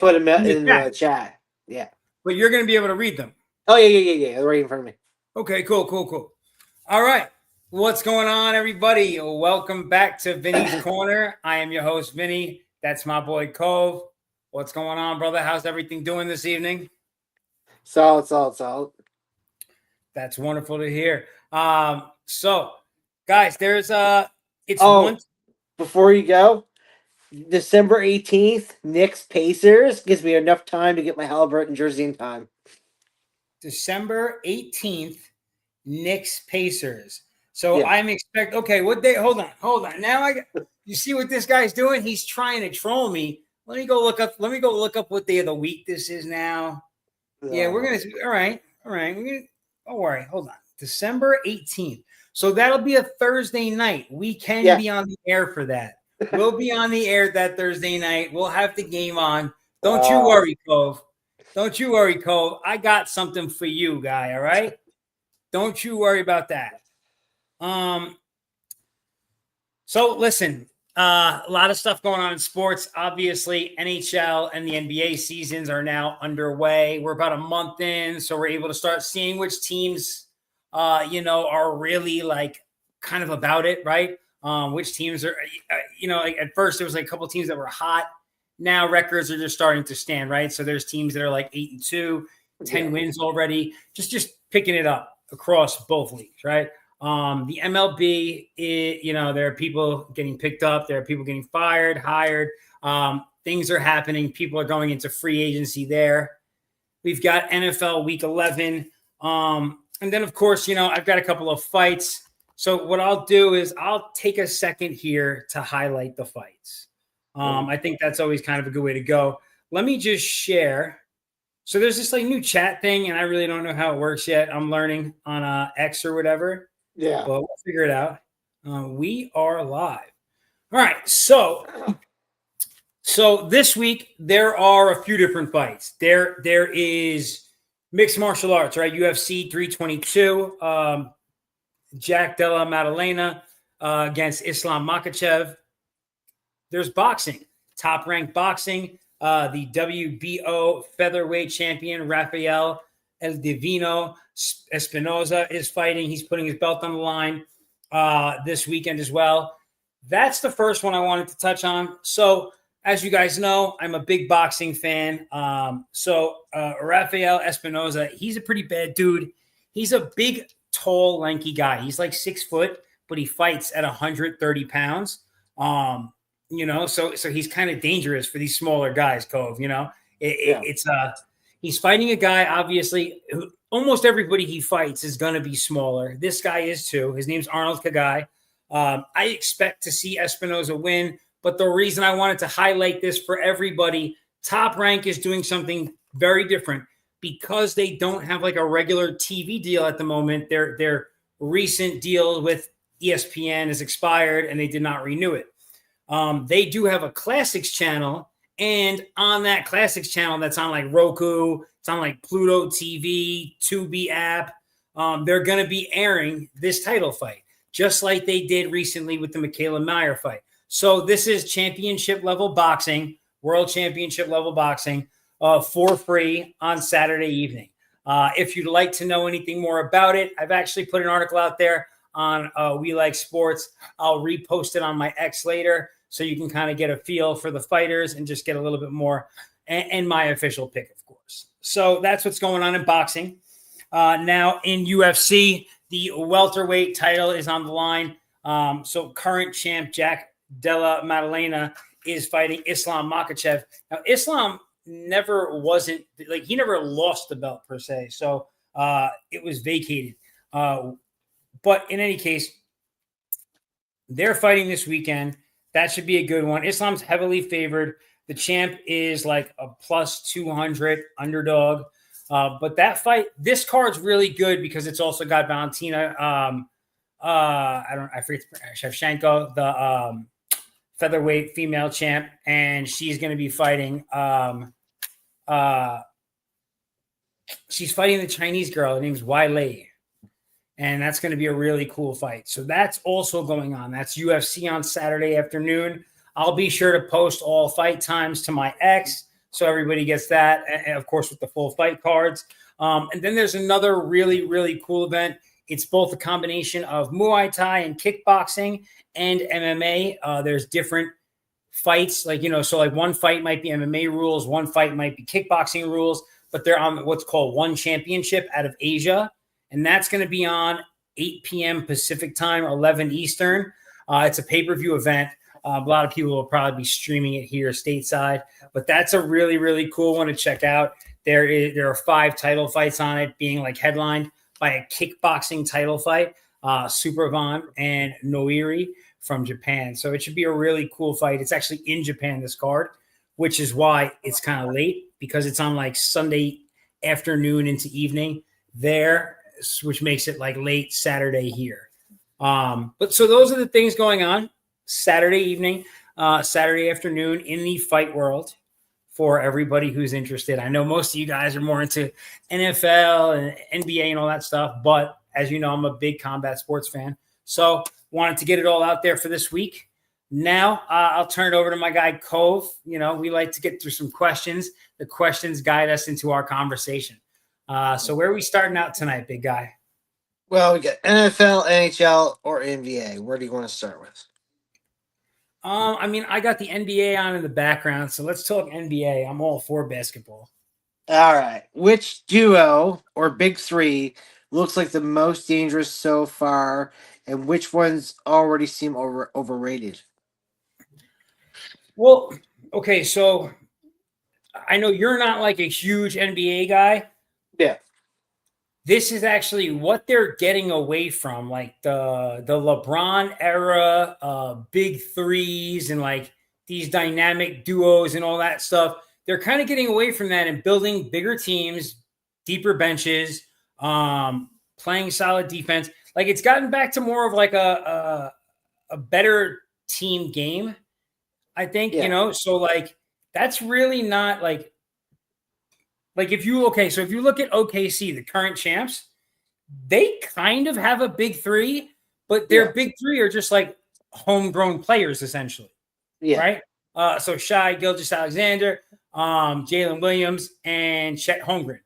put them in the in chat. the chat. Yeah. But you're going to be able to read them. Oh, yeah. They're right in front of me. Okay, cool. All right. What's going on, everybody? Welcome back to Vinny's Corner. I am your host, Vinny. That's my boy, Cove. What's going on, brother? How's everything doing this evening? Solid. That's wonderful to hear. So, guys, before you go, December 18th, Knicks Pacers gives me enough time to get my Halliburton jersey in time. December 18th, Knicks Pacers. So I'm okay, what day? Hold on. Now you see what this guy's doing? He's trying to troll me. Let me go look up what day of the week this is now. Yeah, we're gonna all right. Don't worry, hold on. December 18th. So that'll be a Thursday night. We can be on the air for that. We'll be on the air that Thursday night. We'll have the game on. Don't you worry, Cove. I got something for you, guy. All right. Don't you worry about that. So listen, a lot of stuff going on in sports. Obviously, NHL and the NBA seasons are now underway. We're about a month in, so we're able to start seeing which teams, are really like kind of about it, right? Which teams are, like at first there was like a couple of teams that were hot. Now records are just starting to stand, right? So there's teams that are like 8-2, 10 wins already, just picking it up across both leagues, right? The MLB, there are people getting picked up. There are people getting fired, hired. Things are happening. People are going into free agency there. We've got NFL Week 11. And then, of course, I've got a couple of fights. So what I'll do is I'll take a second here to highlight the fights. I think that's always kind of a good way to go. Let me just share. So there's this like new chat thing, and I really don't know how it works yet. I'm learning on X or whatever. Yeah. But we'll figure it out. We are live. All right. So this week there are a few different fights. There is mixed martial arts, right? UFC 322. Jack Della Maddalena against Islam Makhachev. There's boxing, top-ranked boxing. The WBO featherweight champion Rafael El Divino Espinoza is fighting. He's putting his belt on the line this weekend as well. That's the first one I wanted to touch on. So, as you guys know, I'm a big boxing fan. Rafael Espinoza, he's a pretty bad dude. He's a big, tall, lanky guy. He's like 6 foot, but he fights at 130 pounds. So he's kind of dangerous for these smaller guys, Cove. He's fighting a guy, obviously, who almost everybody he fights is going to be smaller. This guy is too. His name's Arnold Kagai. I expect to see Espinoza win, but the reason I wanted to highlight this for everybody, Top Rank is doing something very different because they don't have like a regular TV deal at the moment. Their recent deal with ESPN is expired and they did not renew it. They do have a Classics channel, and on that Classics channel that's on like Roku, it's on like Pluto TV, Tubi app, they're going to be airing this title fight, just like they did recently with the Michaela Meyer fight. So this is championship level boxing, world championship level boxing, for free on Saturday evening. If you'd like to know anything more about it, I've actually put an article out there on We Like Sports. I'll repost it on my X later, so you can kind of get a feel for the fighters and just get a little bit more, and my official pick, of course. So that's what's going on in boxing. Now in UFC, the welterweight title is on the line. So current champ Jack Della Maddalena is fighting Islam Makhachev. Now Islam he never lost the belt per se. So it was vacated. But in any case, they're fighting this weekend. That should be a good one. Islam's heavily favored. The champ is like a plus 200 underdog. But that fight, this card's really good because it's also got Valentina. I forget Shevchenko, the featherweight female champ, and she's going to be fighting. She's fighting the Chinese girl. Her name's Wai Lei. And that's going to be a really cool fight. So that's also going on. That's UFC on Saturday afternoon. I'll be sure to post all fight times to my X So everybody gets that, and of course with the full fight cards. And then there's another really, really cool event. It's both a combination of Muay Thai and kickboxing and MMA. There's different fights, like, so like one fight might be MMA rules, one fight might be kickboxing rules, but they're on what's called One Championship out of Asia. And that's going to be on 8 p.m. Pacific time, 11 Eastern. It's a pay-per-view event. A lot of people will probably be streaming it here stateside, but that's a really, really cool one to check out. There are 5 title fights on it, being like headlined by a kickboxing title fight, Supervan and Noiri from Japan. So it should be a really cool fight. It's actually in Japan, this card, which is why it's kind of late, because it's on like Sunday afternoon into evening there, which makes it like late Saturday here. But so those are the things going on Saturday evening, Saturday afternoon in the fight world for everybody who's interested. I know most of you guys are more into NFL and NBA and all that stuff, but as you know, I'm a big combat sports fan. So wanted to get it all out there for this week. Now I'll turn it over to my guy, Cove. We like to get through some questions. The questions guide us into our conversation. So where are we starting out tonight, big guy? Well, we got NFL, NHL, or NBA. Where do you want to start with? I got the NBA on in the background, so let's talk NBA. I'm all for basketball. All right. Which duo or big three looks like the most dangerous so far, and which ones already seem overrated? Well, okay, so I know you're not like a huge NBA guy. Yeah. This is actually what they're getting away from, like the LeBron era, big threes and like these dynamic duos and all that stuff. They're kind of getting away from that and building bigger teams, deeper benches, playing solid defense. Like it's gotten back to more of like a better team game, I think. So like that's really not like if you look at OKC, the current champs, they kind of have a big three, but their big three are just like homegrown players essentially. Yeah. Right. So Shai Gilgeous-Alexander, Jalen Williams, and Chet Holmgren.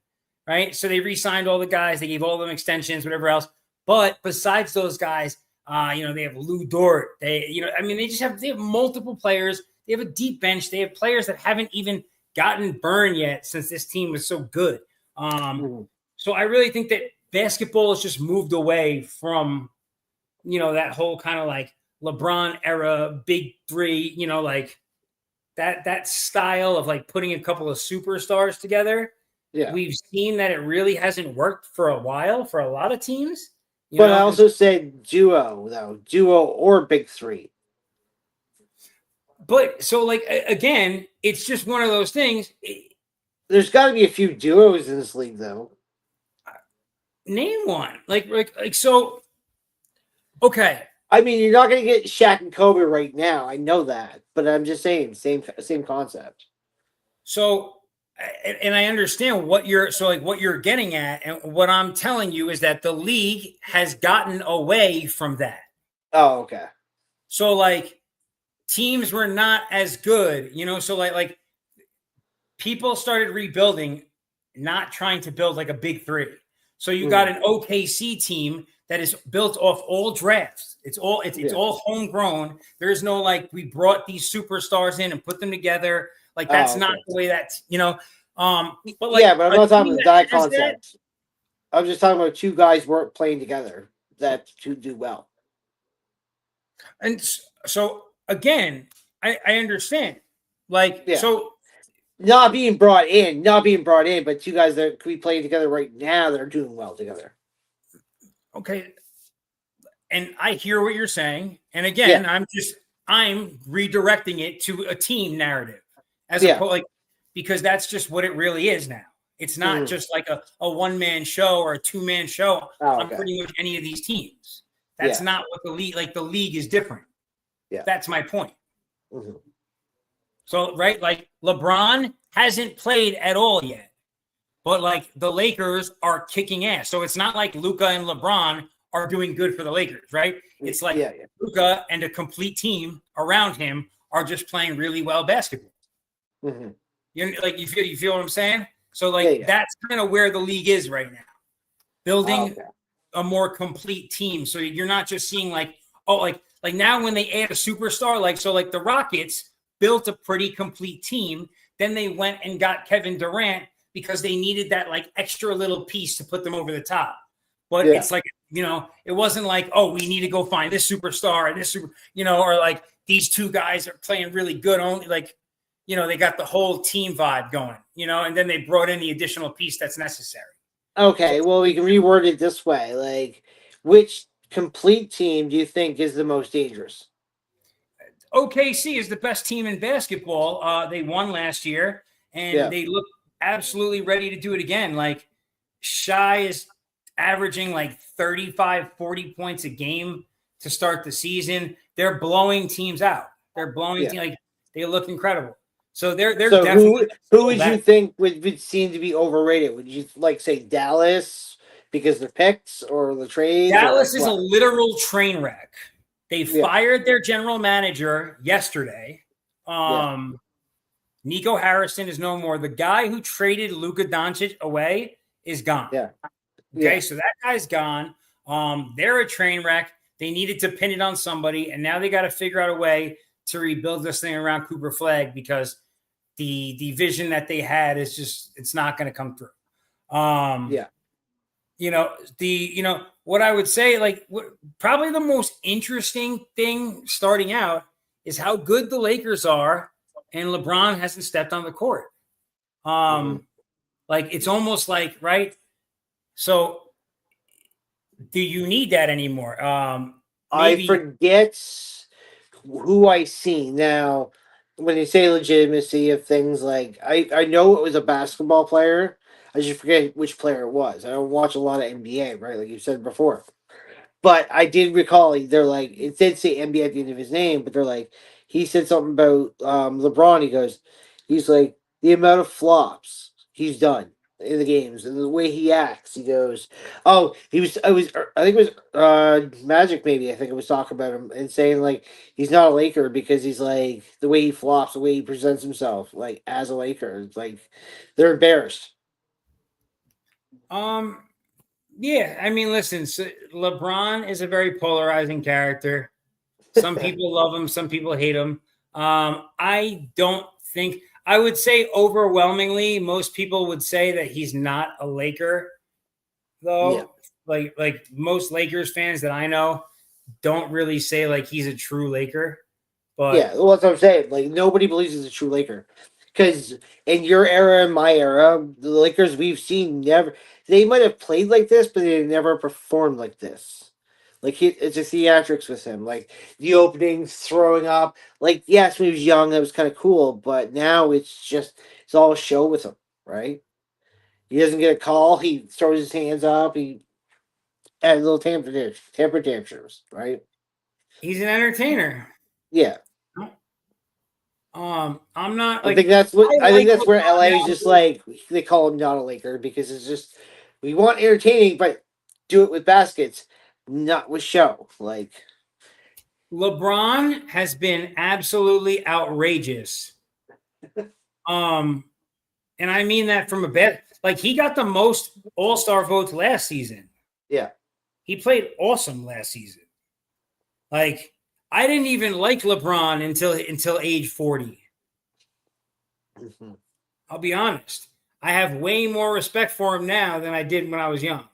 Right. So they re-signed all the guys, they gave all of them extensions, whatever else. But besides those guys, they have Lou Dort. They have multiple players. They have a deep bench. They have players that haven't even gotten burned yet since this team was so good. So I really think that basketball has just moved away from, that whole kind of like LeBron era, big three, like that style of like putting a couple of superstars together. Yeah. We've seen that it really hasn't worked for a while for a lot of teams. But I also said duo or big three. But so like, again, it's just one of those things. There's got to be a few duos in this league though. Name one. Like so. Okay. I mean, you're not going to get Shaq and Kobe right now. I know that, but I'm just saying, same concept. So, and I understand what you're getting at, and what I'm telling you is that the league has gotten away from that. Oh, okay. So, like, teams were not as good, So, like people started rebuilding, not trying to build like a big three. So you got an OKC team that is built off all drafts. It's all homegrown. There's no like we brought these superstars in and put them together. Like that's not the way that's But like, but I'm not talking about that concept. I'm just talking about two guys weren't playing together that to do well. And so again, I understand. So not being brought in, but two guys that could be playing together right now that are doing well together. Okay. And I hear what you're saying. And again, I'm redirecting it to a team narrative because that's just what it really is now. It's not just like a one-man show or a two-man show on pretty much any of these teams. That's not what the league is different. Yeah. That's my point. Mm-hmm. So, right, like LeBron hasn't played at all yet, but like the Lakers are kicking ass. So it's not like Luka and LeBron are doing good for the Lakers, right? It's like Luka and a complete team around him are just playing really well basketball. Mm-hmm. You feel what I'm saying? So Yeah, like yeah. that's kind of where the league is right now, Oh, building okay. a more complete team. So you're not just seeing like, oh, like now when they add a superstar, like the Rockets built a pretty complete team. Then they went and got Kevin Durant because they needed that like extra little piece to put them over the top. But Yeah. it's like, it wasn't like, oh, we need to go find this superstar and this super, or like these two guys are playing really good. Only like, they got the whole team vibe going, and then they brought in the additional piece that's necessary. So Okay, well, we can reword it this way. Like, which complete team do you think is the most dangerous? OKC is the best team in basketball. They won last year, and Yeah. they look absolutely ready to do it again. Like, Shy is averaging like 35, 40 points a game to start the season. They're blowing teams out. They're blowing Yeah. teams, like, they look incredible. So they're So definitely who would you back. think would seem to be overrated? Would you like say Dallas because they're picks or the trades or like Dallas is a what? literal train wreck. They Yeah. fired their general manager yesterday. Yeah. Nico Harrison is no more. The guy who traded Luka Doncic away is gone. Yeah. Okay, Yeah. so that guy's gone. They're a train wreck. They needed to pin it on somebody, and now they got to figure out a way to rebuild this thing around Cooper Flag because the vision that they had is just it's not going to come through. Yeah. What I would say, like probably the most interesting thing starting out is how good the Lakers are, and LeBron hasn't stepped on the court. Mhm. Like it's almost like right. So do you need that anymore? I Maybe forget who I seen now. When they say legitimacy of things like I know it was a basketball player. I just forget which player it was. I don't watch a lot of NBA, right? Like you said before. But I did recall they're like it did say NBA at the end of his name, but they're like he said something about LeBron. He's like the amount of flops he's done in the games and the way he acts. He goes, oh, I think it was Magic maybe. I think it was talking about him and saying like he's not a Laker because he's like the way he flops, the way he presents himself, like as a Laker. It's like they're embarrassed. um yeah, I mean listen, so LeBron is a very polarizing character. Some people love him, some people hate him. I don't think I would say overwhelmingly most people would say that he's not a Laker Yeah. though. Like most Lakers fans that I know don't really say like he's a true Laker, but Yeah, well, that's what I'm saying. Like nobody believes he's a true Laker, because in your era and my era, the Lakers we've seen never. They might have played like this, but they never performed like this. Like it's a theatrics with him. Like the openings, throwing up. Like yes, when he was young, that was kind of cool, but now it's all show with him, right? He doesn't get a call. He throws his hands up. He has little temper tantrums, right? he's an entertainer. Yeah. I'm not I like think that's what I I think like that's where LeBron LA is now. just like they call him not a Laker because it's just we want entertaining, but do it with baskets, not with show. Like LeBron has been absolutely outrageous. Um, and I mean that from a bet. Like he got the most All-Star votes last season. yeah, He played awesome last season. Like I didn't even like LeBron until age 40. hmm I'll be honest. I have way more respect for him now than I did when I was young.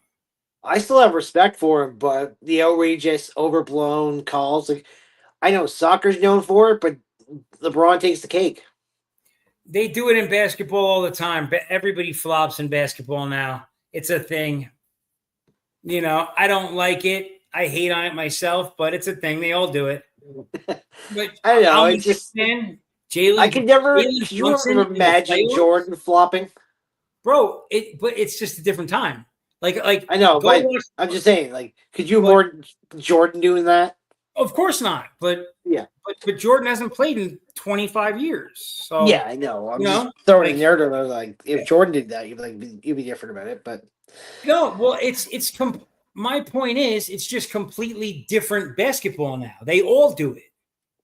I still have respect for him, but the outrageous, overblown calls. Like I know soccer's known for it, but LeBron takes the cake. They do it in basketball all the time. Everybody flops in basketball now. It's a thing. I don't like it. I hate on it myself, but it's a thing. They all do it. But I don't know. I'm a It's big just fan. I Jalen could never. Jalen Could you Brunson ever in the imagine playoffs, Jordan flopping? bro. But it's just a different time. Like I know, go but watch. I'm just saying. Like, could you But more Jordan doing that? of course not. Yeah. But Jordan hasn't played in 25 years, Yeah, so I know. I'm you just know, throwing a like narrative. I was like, if Jordan did that, you'd be different about it. But no. Well, my point is, it's just completely different basketball now. They all do it.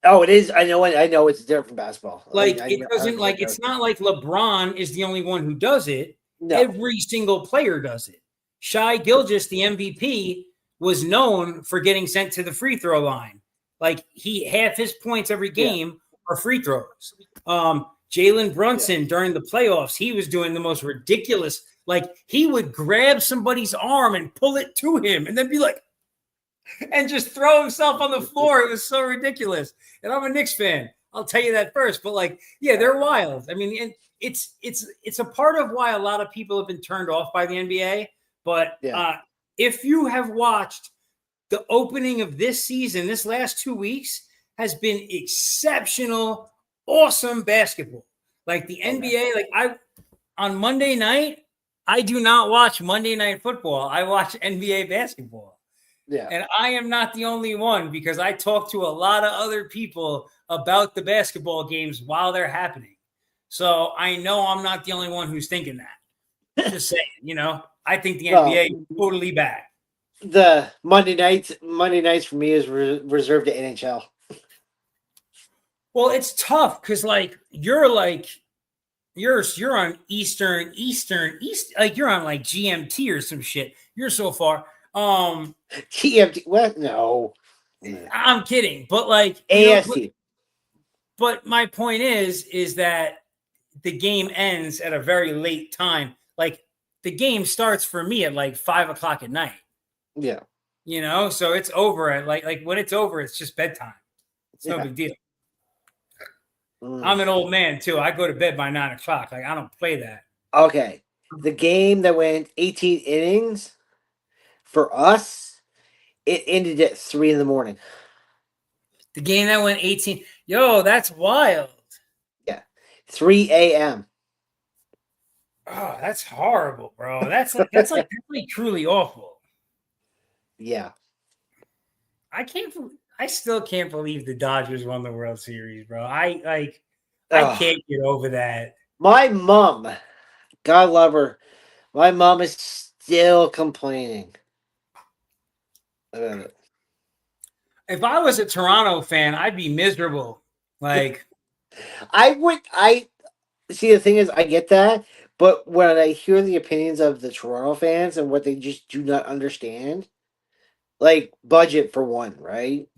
Oh, it is. I know. I know it's different from basketball. Like I it know. I doesn't know it like does. it's not like LeBron is the only one who does it. No. Every single player does it. Shai Gilgeous, the MVP, was known for getting sent to the free throw line. Like he half his points every Yeah. game are free throws. Jalen Yeah. Brunson during the playoffs, he was doing the most ridiculous. Like he would grab somebody's arm and pull it to him, and then be like, and just throw himself on the floor. It was so ridiculous. And I'm a Knicks fan. I'll tell you that first. But like, yeah, they're wild. I mean, and it's a part of why a lot of people have been turned off by the NBA. But Yeah. if you have watched the opening of this season, this last 2 weeks has been exceptional, awesome basketball. Like the NBA, like I on Monday night, I do not watch Monday Night Football. I watch NBA basketball. Yeah. And I am not the only one because I talk to a lot of other people about the basketball games while they're happening. So I know I'm not the only one who's thinking that. Just saying, I think the Well, NBA is totally back. the Monday nights for me is reserved to NHL. Well, it's tough because you're on East, like you're on like GMT or some shit. You're so far. TMT. What? No. I'm kidding, but like AST. but my point is that the game ends at a very late time. Like the game starts for me at like 5 o'clock at night. Yeah. So it's over at like when it's over, it's just bedtime. It's no big deal. I'm an old man too. I go to bed by 9 o'clock. Like I don't play that. Okay. The game that went 18 innings for us, it ended at 3 in the morning. The game that went 18. Yo, that's wild. Yeah. 3 a.m. Oh, that's horrible, bro. That's like truly awful. Yeah. I still can't believe the Dodgers won the World Series, bro. I Ugh. can't get over that. My mom, God love her, my mom is still complaining about it. If I was a Toronto fan, I'd be miserable. Like I see, the thing is, I get that, but when I hear the opinions of the Toronto fans and what they just do not understand, like budget for one, right?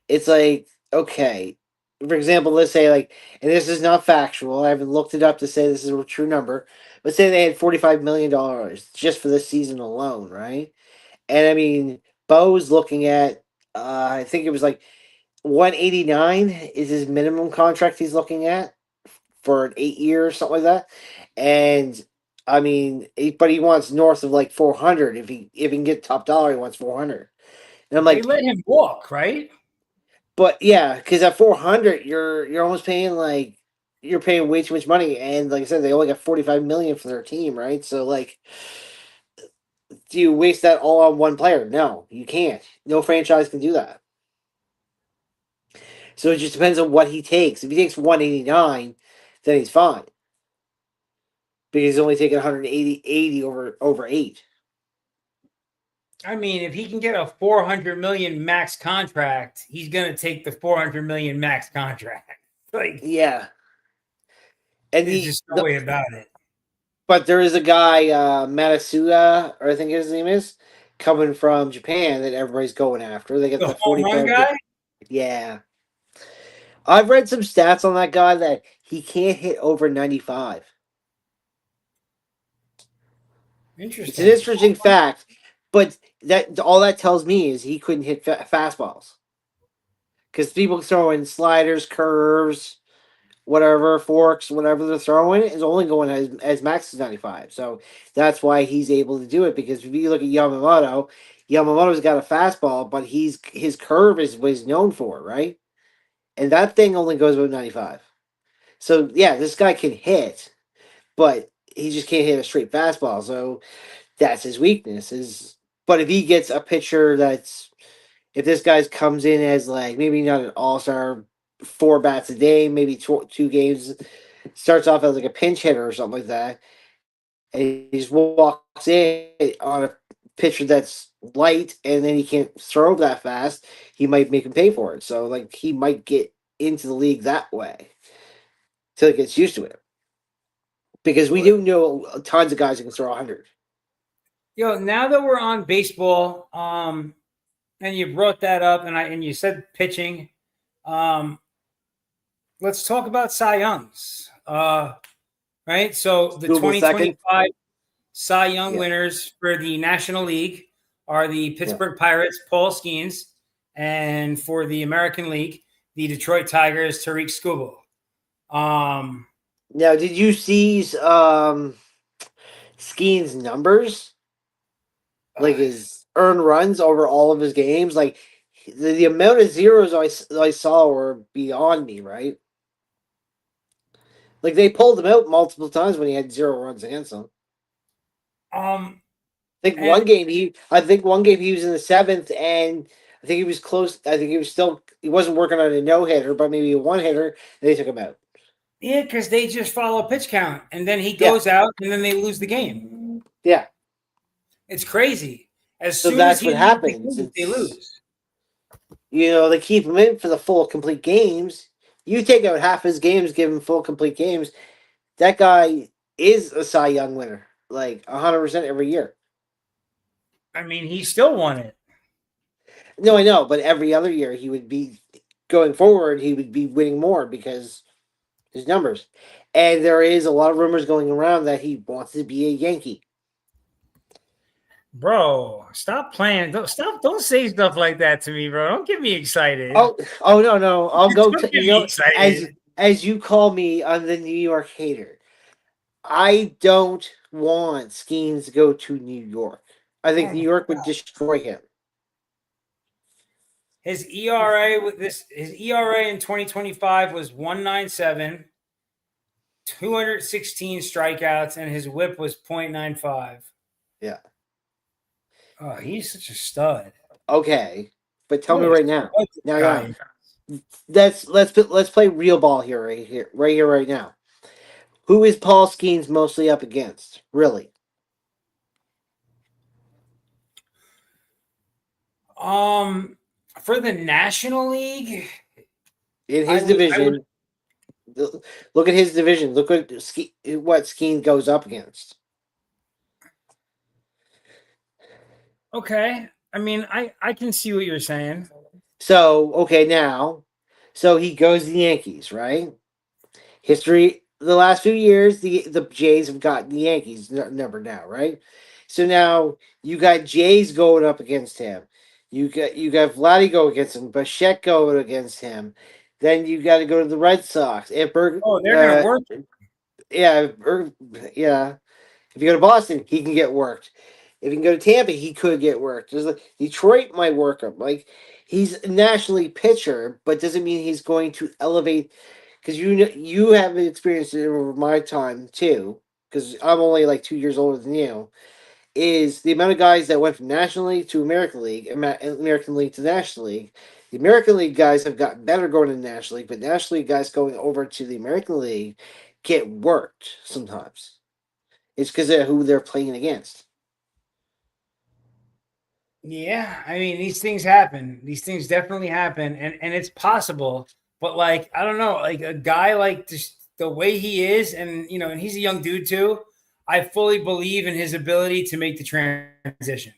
It's like, okay, for example, let's say, like, and this is not factual, I haven't looked it up to say this is a true number, but say they had $45 million just for this season alone, right? And I mean, Bo's looking at, I think it was like 189 is his minimum contract he's looking at for an 8 year or something like that. And I mean, but he wants north of like 400. If he can get top dollar, he wants 400. And I'm they like, let him walk, right? but yeah, because at 400, you're almost paying like, you're paying way too much money. And like I said, they only got 45 million for their team, right? So like, do you waste that all on one player? No, you can't. No franchise can do that. So it just depends on what he takes. If he takes 189, then he's fine because he's only taking 180 over 8. I mean, if he can get a 400 million max contract, he's gonna take the 400 million max contract. Like, Yeah, and there's just no way about it. but there is a guy, Matasuda, or I think his name is, coming from Japan that everybody's going after. They get The the home run 45. guy. Yeah, I've read some stats on that guy that he can't hit over 95. It's an Interesting. interesting fact, but that all that tells me is he couldn't hit fastballs because people throwing sliders, curves, whatever, forks, whatever they're throwing is only going as max as 95. So that's why he's able to do it. Because if you look at Yamamoto, Yamamoto's got a fastball, but his curve is what he's known for, right? And that thing only goes about 95. So yeah, this guy can hit, but he just can't hit a straight fastball. So that's his weakness. But if he gets a pitcher if this guy comes in as like maybe not an all-star, 4 bats a day, maybe 2 games, starts off as like a pinch hitter or something like that, and he just walks in on a pitcher that's light, and then he can't throw that fast, he might make him pay for it. So like he might get into the league that way till he gets used to it. Because we do know tons of guys who can throw 100. Now that we're on baseball, and you brought that up, and you said pitching, let's talk about Cy Youngs. Right, so the Google second. 2025 Cy Young Yeah. winners for the National League are the Pittsburgh Pirates, Paul Skeens, and for the American League, the Detroit Tigers, Tariq Skubal. Now, did you see Skeen's numbers? Like his earned runs over all of his games? Like the amount of zeros I saw were beyond me, right? Like they pulled him out multiple times when he had 0 runs against him. I think one game he was in the seventh, and I think he was close. I think he wasn't working on a no hitter, but maybe a one hitter, and they took him out. Yeah, because they just follow pitch count, and then he goes out, and then they lose the game. Yeah, it's crazy. As so soon that's as he what happens. they lose. They keep him in for the full complete games. You take out half his games, give him full complete games. That guy is a Cy Young winner, like 100% every year. I mean, he still won it. No, I know, but every other year he would be going forward. He would be winning more because his numbers. And there is a lot of rumors going around that he wants to be a Yankee. Bro, stop playing. Don't say stuff like that to me, bro. Don't get me excited. Oh no. I'll go to excited. as you call me, I'm the New York hater. I don't want Skeens to go to New York. I think New York would destroy him. His ERA in 2025 was 1.97, 216 strikeouts, and his WHIP was 0.95. Yeah. Oh, he's such a stud. Okay, but tell me right now. Now, let's play real ball here, right now. Who is Paul Skeens mostly up against? Really? For the National League, In his division, look at his division. Look what Skeens goes up against. Okay. I mean, I can see what you're saying. So, okay, so he goes to the Yankees, right? History, the last few years, the Jays have gotten the Yankees number now, right? So now you got Jays going up against him. You got Vladdy go against him, Bichette going against him. Then you got to go to the Red Sox. They're gonna work. Yeah, yeah. If you go to Boston, he can get worked. If he can go to Tampa, he could get worked. Detroit might work him. Like he's a nationally pitcher, but doesn't mean he's going to elevate. Because you have experienced it over my time too. Because I'm only like 2 years older than you. Is the amount of guys that went from National League to American League, American League to National League. The American League guys have gotten better going to the National League, but National League guys going over to the American League get worked sometimes. It's because of who they're playing against. Yeah, I mean, these things happen. These things definitely happen, and it's possible. But like, I don't know, like a guy like the way he is, and and he's a young dude too. I fully believe in his ability to make the transition.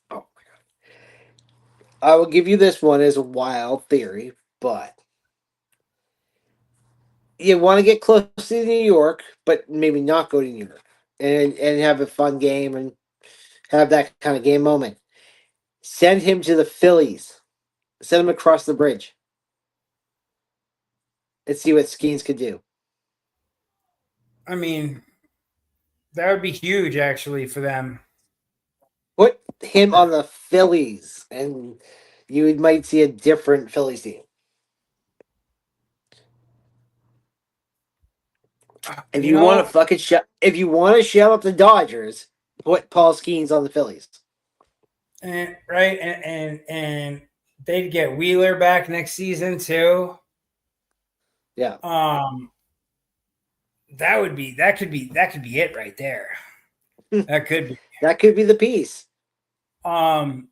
Oh my god! I will give you this one as a wild theory, but you want to get close to New York, but maybe not go to New York and have a fun game and have that kind of game moment. Send him to the Phillies. Send him across the bridge. And see what Skeens could do. I mean, that would be huge actually for them. Put him on the Phillies, and you might see a different Phillies team. If you want to if you want to shut up the Dodgers, put Paul Skeens on the Phillies. And right, and they'd get Wheeler back next season too. Yeah. That could be it right there. That could be. That could be the piece. It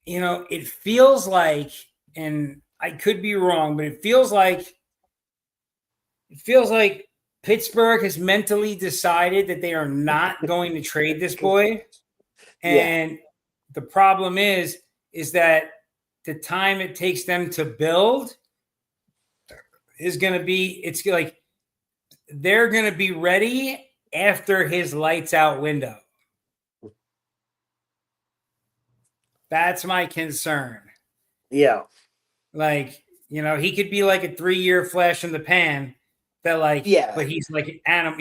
it feels like, and I could be wrong, but it feels like Pittsburgh has mentally decided that they are not going to trade this boy. Yeah. And the problem is that the time it takes them to build is going to be, it's like they're going to be ready after his lights out window. That's my concern. Yeah. Like, he could be like a 3-year flash in the pan that Yeah. but he's like an anim,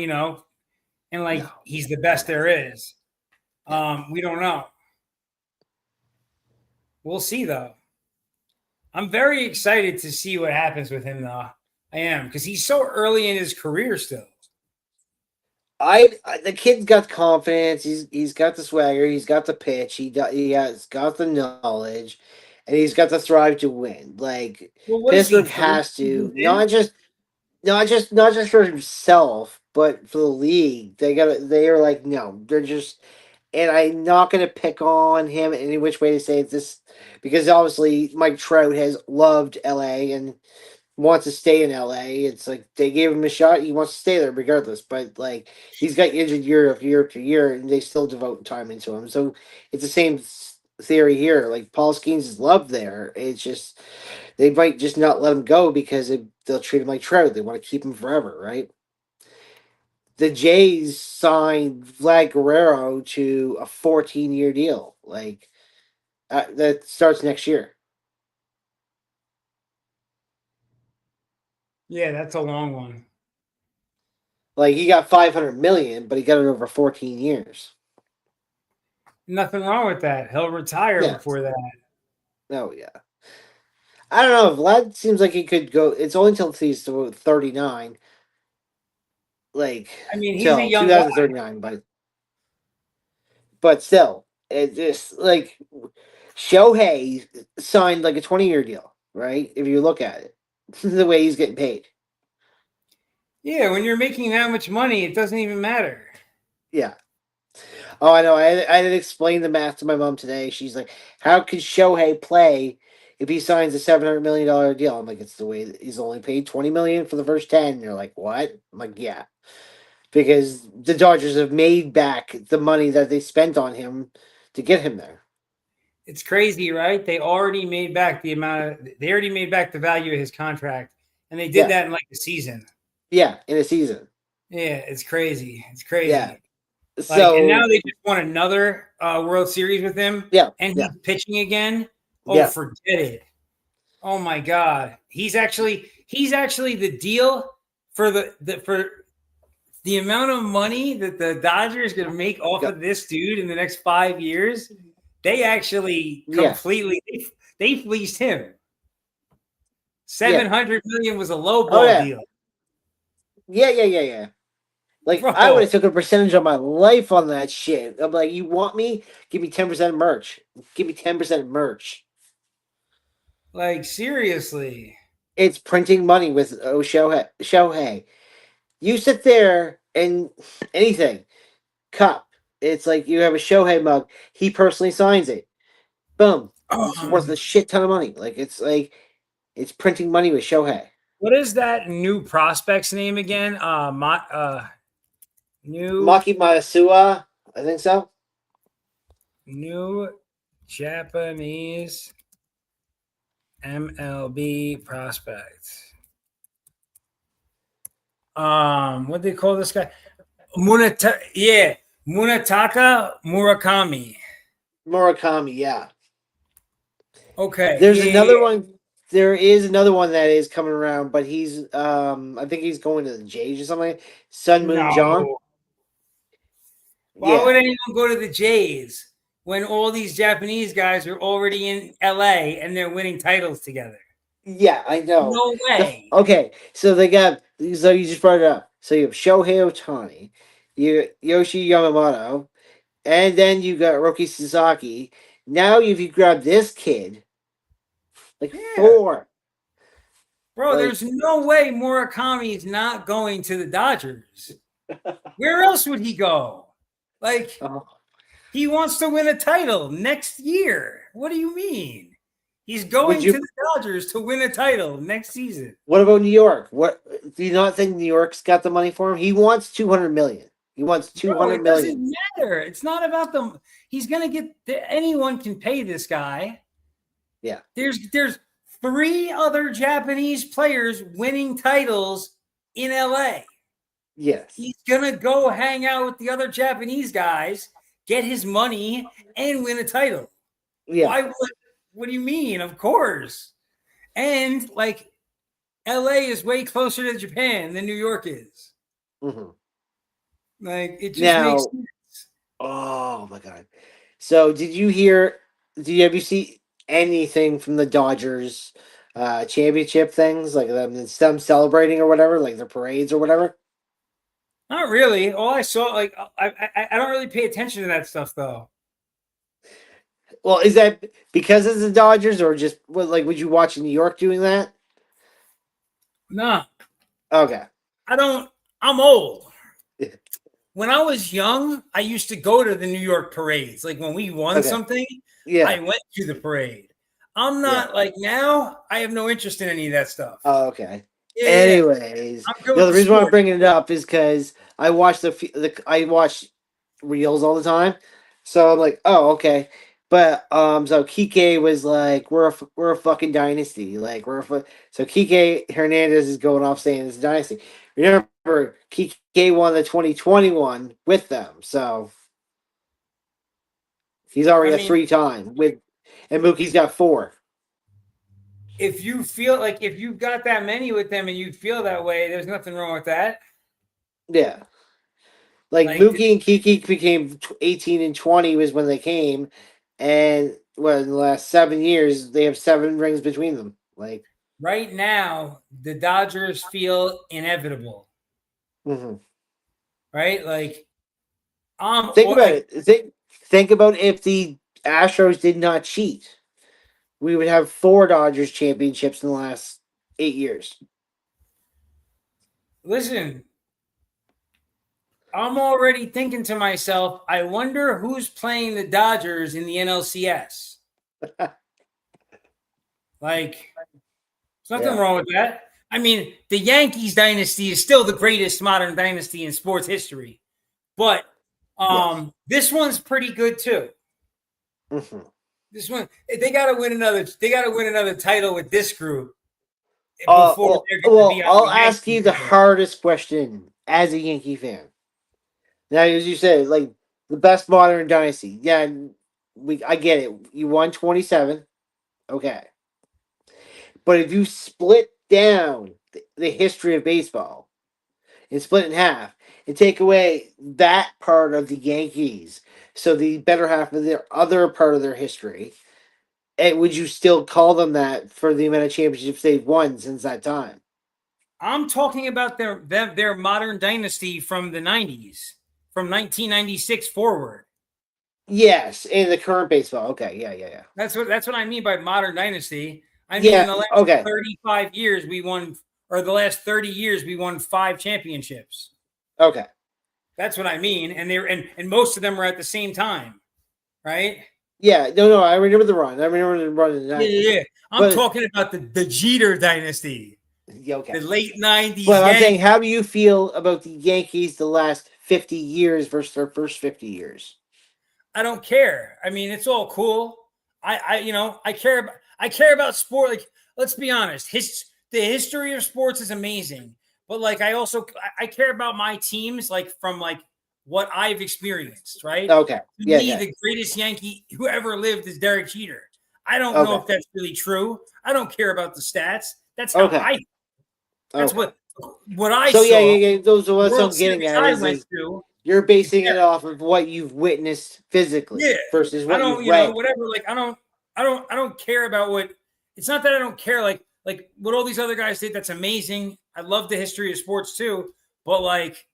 and No. he's the best there is. No. We don't know. We'll see though. I'm very excited to see what happens with him though. I am, because he's so early in his career still. The kid's got confidence. He's got the swagger. He's got the pitch. He has got the knowledge, and he's got the thrive to win. Like Well, what is he, Pittsburgh 3 has to seasons in? not just for himself, but for the league. They are like no, they're just. And I'm not gonna pick on him in any which way to say this, because obviously Mike Trout has loved LA and wants to stay in LA. It's like they gave him a shot. He wants to stay there regardless. But like he's got injured year after year after year, and they still devote time into him. So it's the same theory here. Like Paul Skeens is loved there. It's just they might just not let him go because they'll treat him like Trout. They want to keep him forever, right? The Jays signed Vlad Guerrero to a 14-year deal. Like that starts next year. Yeah, that's a long one. Like he got 500 million, but he got it over 14 years. Nothing wrong with that. He'll retire Yeah. before that. Oh yeah. I don't know. Vlad seems like he could go. It's only till he's 39, like I mean, he's a till young guy. 2039. But still, it just like Shohei signed like a 20-year deal, right? If you look at it, the way he's getting paid. Yeah, when you're making that much money, it doesn't even matter. Yeah. Oh, I know. I had to explain the math to my mom today. She's like, "How could Shohei play if he signs a $700 million deal?" I'm like, "It's the way that he's only paid 20 million for the first 10." And they're like, "What?" I'm like, "Yeah, because the Dodgers have made back the money that they spent on him to get him there." It's crazy, right? They already made back the value of his contract, and they did Yeah, that in like a season. yeah, in a season. Yeah, it's crazy. It's Yeah. crazy. And now So they just won another World Series with him, yeah, and yeah, he's pitching again. Oh, yeah, forget it. Oh my God, he's actually the deal for the amount of money that the Dodgers going to make off yeah, of this dude in the next 5 years. They actually yeah, completely they fleeced him. yeah. 700 million was a low Oh ball yeah, deal, yeah, yeah, yeah, yeah. Like I would bro. have took a percentage of my life on that shit. I'm like, you want me? Give me 10% merch. Give me 10% merch. Like seriously. It's printing money with Shohei. Shohei. You sit there and anything cup. It's like you have a Shohei mug. He personally signs it. Boom. It's worth a shit ton of money. Like it's printing money with Shohei. What is that new prospect's name again? New Maki Matsua, I think so. new Japanese MLB prospect. What do they call this guy? Munataka Murakami. Murakami, yeah. Okay, There's yeah. another one. There is another one that is coming around, but he's I think he's going to the Jays or something. Sun Moon John. No. Why Yeah. would anyone go to the Jays when all these Japanese guys are already in LA and they're winning titles together? Yeah, I know. No way. Okay, so they got so you just brought it up. So you have Shohei Ohtani, you Yoshi Yamamoto, and then you got Roki Sasaki. Now if you grab this kid, like Yeah. four. Bro, Like there's no way Murakami is not going to the Dodgers. Where else would he go? Like, oh, he wants to win a title next year. What do you mean? He's Would going to you? the Dodgers to win a title next season. What about New York? What do you not think New York's got the money for him? He wants 200 million. He wants two Bro, hundred it million. doesn't matter. It's not about them. He's going to get anyone can pay this guy. Yeah. There's 3 other Japanese players winning titles in LA. Yes. He's going to go hang out with the other Japanese guys, get his money, and win a title. Yeah. Why would? What do you mean? Of course. And like LA is way closer to Japan than New York is. Mm-hmm. Like it just Now, makes sense. oh my god. So, did you hear? Have you see anything from the Dodgers championship things, like them celebrating or whatever, like their parades or whatever? Not really. All I saw, like I don't really pay attention to that stuff though. Well, is that because it's the Dodgers, or just like would you watch New York doing that? No, Okay. I don't. I'm old. When I was young, I used to go to the New York parades. Like when we won Okay. something, Yeah. I went to the parade. I'm not like now. I have no interest in any of that stuff. Oh, okay. Yeah, Anyways, I'm good the with reason why I'm sport. bringing it up is because I watch I watch reels all the time, so I'm like, oh, okay. But so Kike was like, we're a fucking dynasty, like so Kike Hernandez is going off saying it's a dynasty. Remember, Kike won the 2021 with them, so he's already I a mean, 3-time with, and Mookie's got 4. if you feel like if you've got that many with them and you feel that way, there's nothing wrong with that. Yeah. Like Like Mookie and Kiki became 18 and 20 was when they came, and in the last 7 years they have 7 rings between them. Like right now, the Dodgers feel inevitable. mm-hmm. Right? Like Think about like it. Think about if the Astros did not cheat, we would have 4 Dodgers championships in the last 8 years. listen, I'm already thinking to myself, I wonder who's playing the Dodgers in the NLCS. Like, there's nothing wrong with that. I mean, the Yankees dynasty is still the greatest modern dynasty in sports history. But this one's pretty good too. Mm-hmm. This one, they gotta win another title with this group Well, they're gonna be on I'll the ask you Yankees. the hardest question as a Yankee fan. Now, as you said, like the best modern dynasty. Yeah, I get it. You won 27. Okay. But if you split down the history of baseball and split it in half and take away that part of the Yankees, so the better half of their other part of their history, would you still call them that for the amount of championships they've won since that time? I'm talking about their modern dynasty from the 90s, from 1996 forward. Yes, in the current baseball. Okay, yeah. That's what I mean by modern dynasty. I mean Yeah, in the last 35 years we won, or the last 30 years we won 5 championships. Okay. That's what I mean, and most of them were at the same time, right? Yeah, no, I remember the run. I remember the run in the 90s. Yeah. I'm talking about the Jeter dynasty. Okay. The late 90s. But I'm saying, how do you feel about the Yankees the last 50 years versus their first 50 years? I don't care. I mean, it's all cool. I care about sport. Like, let's be honest. The history of sports is amazing. But like I care about my teams, like from like what I've experienced, right? Okay. To me, the greatest Yankee who ever lived is Derek Jeter. I don't know if that's really true. I don't care about the stats. That's how that's what I saw. So yeah. Those are what I'm getting at I went to. You're basing it off of what you've witnessed physically versus what you've read. Whatever. Like I don't care about what. It's not that I don't care. Like what all these other guys did. That's amazing. I love the history of sports too. But like,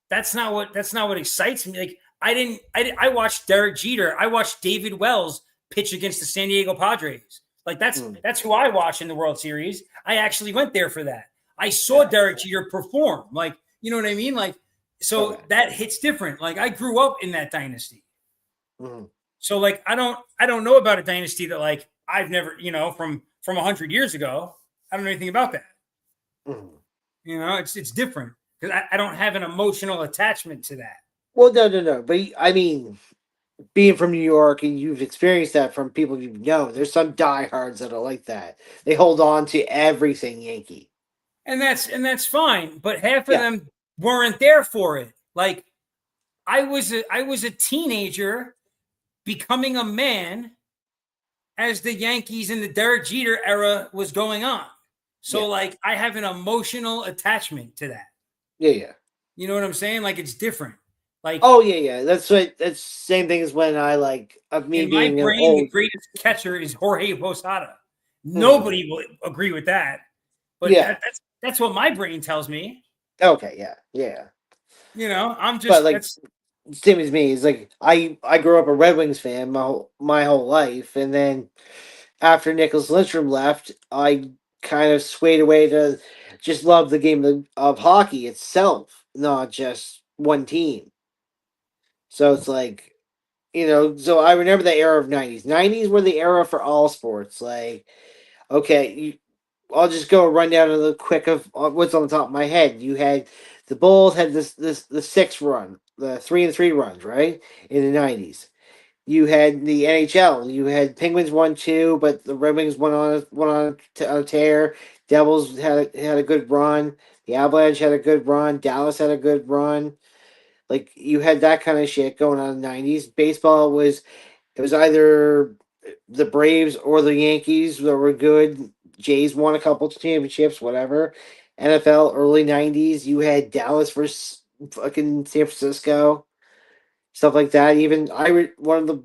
that's not what excites me. Like I watched Derek Jeter. I watched David Wells pitch against the San Diego Padres. Like that's who I watch in the World Series. I actually went there for that. I saw Derek Jeter perform. Like, you know what I mean? Like, so that hits different. Like I grew up in that dynasty. Mm-hmm. So like I don't know about a dynasty that like I've never, from 100 years ago. I don't know anything about that. Mhm. It's different because I don't have an emotional attachment to that. Well, no, no, no. But I mean, being from New York and you've experienced that from people you know, there's some diehards that are like that. They hold on to everything Yankee. And that's fine, but half of Yeah, them weren't there for it. Like I was a teenager becoming a man as the Yankees in the Derek Jeter era was going on. So yeah, like I have an emotional attachment to that. yeah, yeah. You know what I'm saying? Like it's different. Like Oh yeah, yeah. That's what. That's same thing as when I like of me in my being an brain, the old. greatest catcher is Jorge Posada. Mhm. Nobody will agree with that, but Yeah. that's what my brain tells me. Okay. Yeah. Yeah. I'm But just like that's same as me. It's like I grew up a Red Wings fan my whole life, and then after Nicholas Lindstrom left, I kind of swayed away to just love the game of hockey itself, not just one team. So it's like so I remember the era of '90s. '90s were the era for all sports. Like, okay, I'll just go run down to the quick of what's on the top of my head. You had the Bulls had this the six run, the 3-3 runs, right in the '90s. You had the NHL. You had Penguins won two, but the Red Wings went on a tear. Devils had a good run. The Avalanche had a good run. Dallas had a good run. Like you had that kind of shit going on in the '90s. Baseball was either the Braves or the Yankees that were good. Jays won a couple championships, whatever. NFL early '90s. You had Dallas versus fucking San Francisco, stuff like that. Even one of the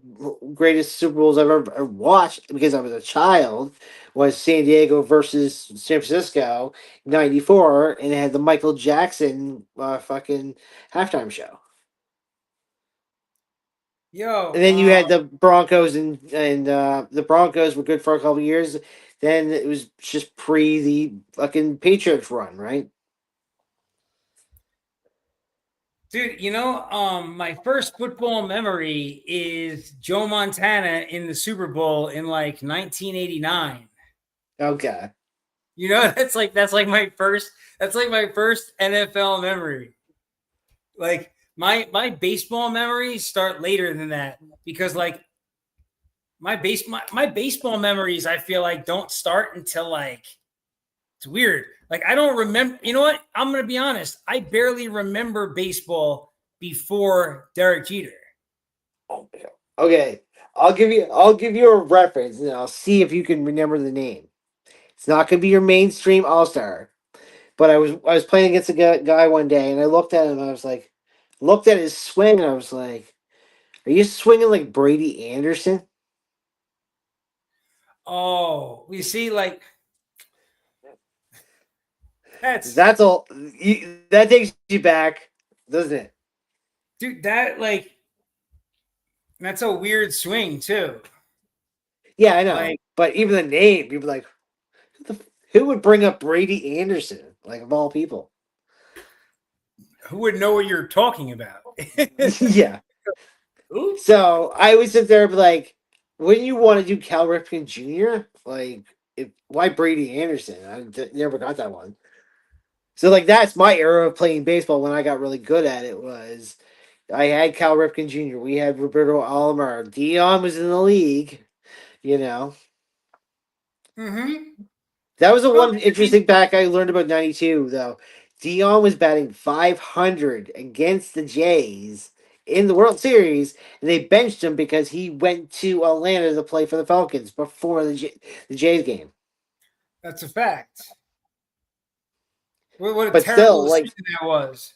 greatest Super Bowls I've ever watched because I was a child was San Diego versus San Francisco '94, and it had the Michael Jackson fucking halftime show. yo. And then you had the Broncos, and the Broncos were good for a couple years. Then it was just pre the fucking Patriots run, right? Dude, my first football memory is Joe Montana in the Super Bowl in like 1989. Okay. That's like my first NFL memory. Like my baseball memories start later than that because like my baseball memories I feel like don't start until like it's weird. Like I don't remember. You know what? I'm gonna be honest. I barely remember baseball before Derek Jeter. Okay. I'll give you a reference and I'll see if you can remember the name. It's not gonna be your mainstream all star. But I was playing against a guy one day and I looked at him and I was like looked at his swing and I was like, are you swinging like Brady Anderson? Oh, we see, like that's That's all that takes you back, doesn't it? dude. That's a weird swing too. Yeah, I know. Like, But even the name, you'd be like, who would bring up Brady Anderson? Like of all people. who would know what you're talking about? Yeah. Who? So I would sit there and be like, wouldn't you want to do Cal Ripken Jr.? Like, why Brady Anderson? Never got that one. So like that's my era of playing baseball when I got really good at it was I had Cal Ripken Jr. We had Roberto Alomar. Dion was in the league, you know. Mm-hmm. That was the Well, one I mean, interesting fact I learned about '92 though. Dion was batting 500 against the Jays in the World Series, and they benched him because he went to Atlanta to play for the Falcons before the Jays game. that's a fact. What a But terrible still, like, decision that was.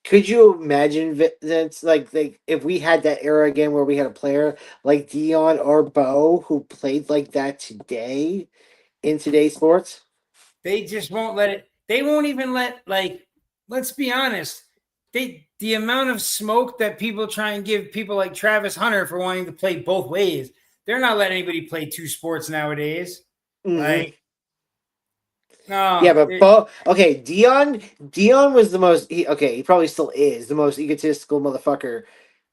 could you imagine that's like if we had that era again where we had a player like Dion or Bo who played like that today in today's sports? They just won't let it. They won't even let, like. Let's be honest. The amount of smoke that people try and give people like Travis Hunter for wanting to play both ways. They're not letting anybody play two sports nowadays. Hmm. Like, Yeah, no, but Bo, okay, Dion was the most. He probably still is the most egotistical motherfucker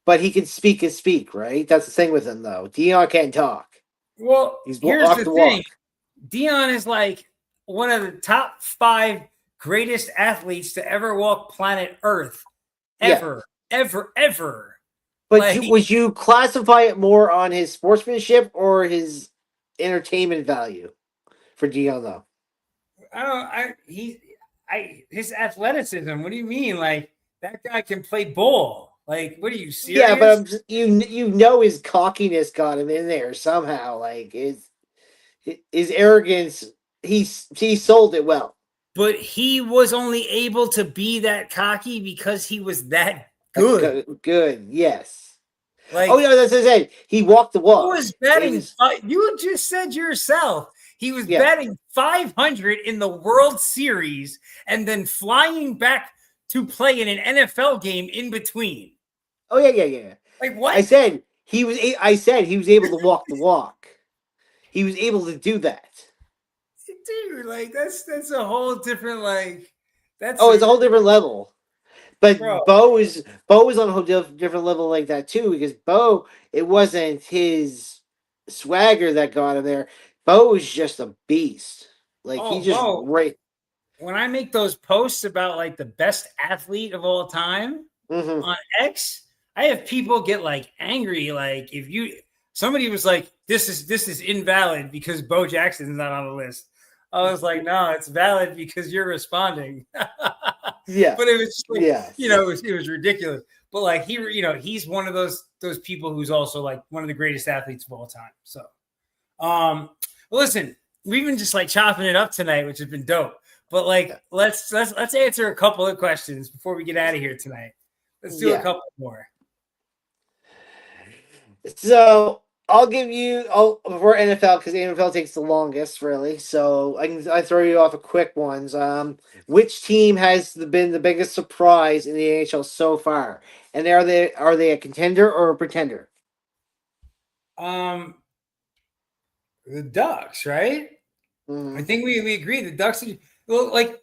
but he can speak and speak, right? That's the thing with him, though. Dion can't talk. Well, He's here's walk the the thing. walk. Dion is like one of the top 5 greatest athletes to ever walk planet Earth. Yeah. Ever. But Like, would you classify it more on his sportsmanship or his entertainment value for Dion, though? his athleticism. What do you mean? Like, that guy can play ball. Like, what are you Yeah, but serious? you know his cockiness got him in there somehow. Like his arrogance, he sold it well. But he was only able to be that cocky because he was that good. Good, yes. Oh Like, yeah, that's what I said. He walked the he walk. was It betting. was You just said yourself. He was yeah. betting 500 in the World Series and then flying back to play in an NFL game in between. Oh yeah. Like, I what? said he was. I said he was able to walk the walk. He was able to do that. Dude, like, that's a whole different, like, that's Oh, it's a whole different level. bro. But Bo was on a whole different level like that too, because Bo, it wasn't his swagger that got him there. Bo was just a beast. Like he Oh, just Bo, right. when I make those posts about like the best athlete of all time Mm-hmm. on X, I have people get like angry. Like, if you somebody was like, this is invalid because Bo Jackson's not on the list. I was like, no, it's valid because you're responding. Yeah. But it was just like, Yes. it was ridiculous. But like, he's one of those people who's also like one of the greatest athletes of all time. So, well, listen, we've been just like chopping it up tonight, which has been dope. But like, let's answer a couple of questions before we get out of here tonight. Let's do a Yeah. couple more. So I'll give you for NFL because the NFL takes the longest, really. So I throw you off a quick ones. Which team has been the biggest surprise in the NHL so far? And are they a contender or a pretender? Um, the Ducks, right? I Mm-hmm. think we agree. The Ducks, well, like,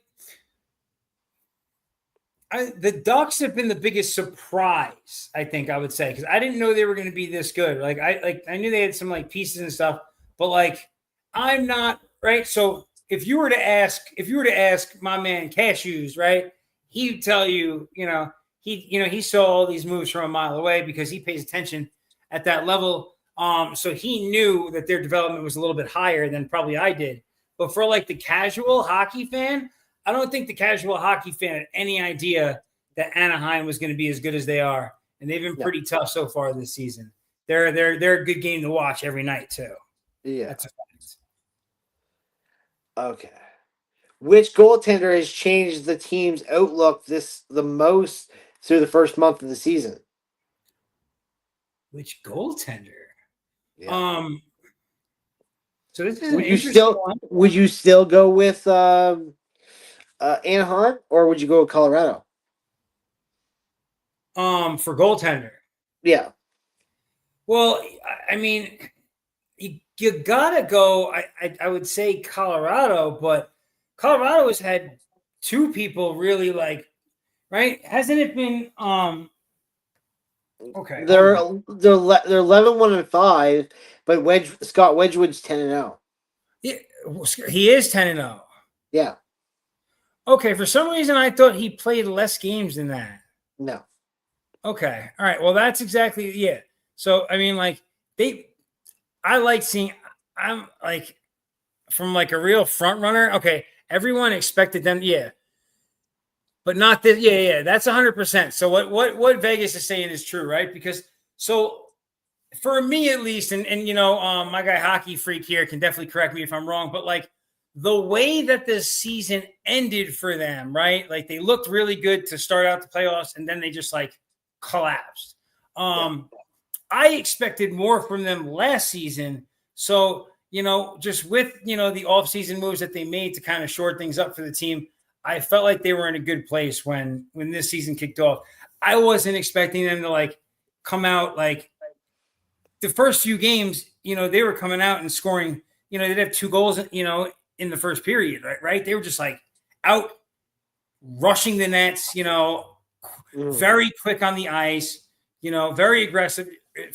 the Ducks have been the biggest surprise, I think I would say, because I didn't know they were going to be this good. I knew they had some like pieces and stuff, but like, I'm not right. So if you were to ask my man Cashews, right, he'd tell you, he saw all these moves from a mile away because he pays attention at that level. So he knew that their development was a little bit higher than probably I did. But for like the casual hockey fan, I don't think the casual hockey fan had any idea that Anaheim was going to be as good as they are, and they've been Yeah. pretty tough so far this season. They're a good game to watch every night too. Yeah. That's a fact. Okay. Which goaltender has changed the team's outlook the most through the first month of the season? Which goaltender? Yeah. Um. So this is an interesting one. Would you still go with Anaheim or would you go with Colorado? For goaltender. Yeah. Well, I mean, you gotta go. I would say Colorado, but Colorado has had 2 people really like, right? Hasn't it been okay, hold They're on. they're 11-1-5, but Scott Wedgwood's 10-0. Yeah, he is 10-0. Yeah. Okay, for some reason I thought he played less games than that. No. Okay. All right. Well, that's exactly, yeah. So I mean, like, I like seeing, I'm like, from like a real front runner. Okay, everyone expected them, yeah. But not this, yeah. That's 100%. So what Vegas is saying is true, right? Because so for me at least, and my guy Hockey Freak here can definitely correct me if I'm wrong, but like the way that this season ended for them, right? Like they looked really good to start out the playoffs, and then they just like collapsed. I expected more from them last season. So, just with, the offseason moves that they made to kind of shore things up for the team, I felt like they were in a good place when this season kicked off. I wasn't expecting them to like come out like the first few games, they were coming out and scoring, they'd have 2 goals, in the first period, right? They were just like out rushing the nets, very quick on the ice, very aggressive,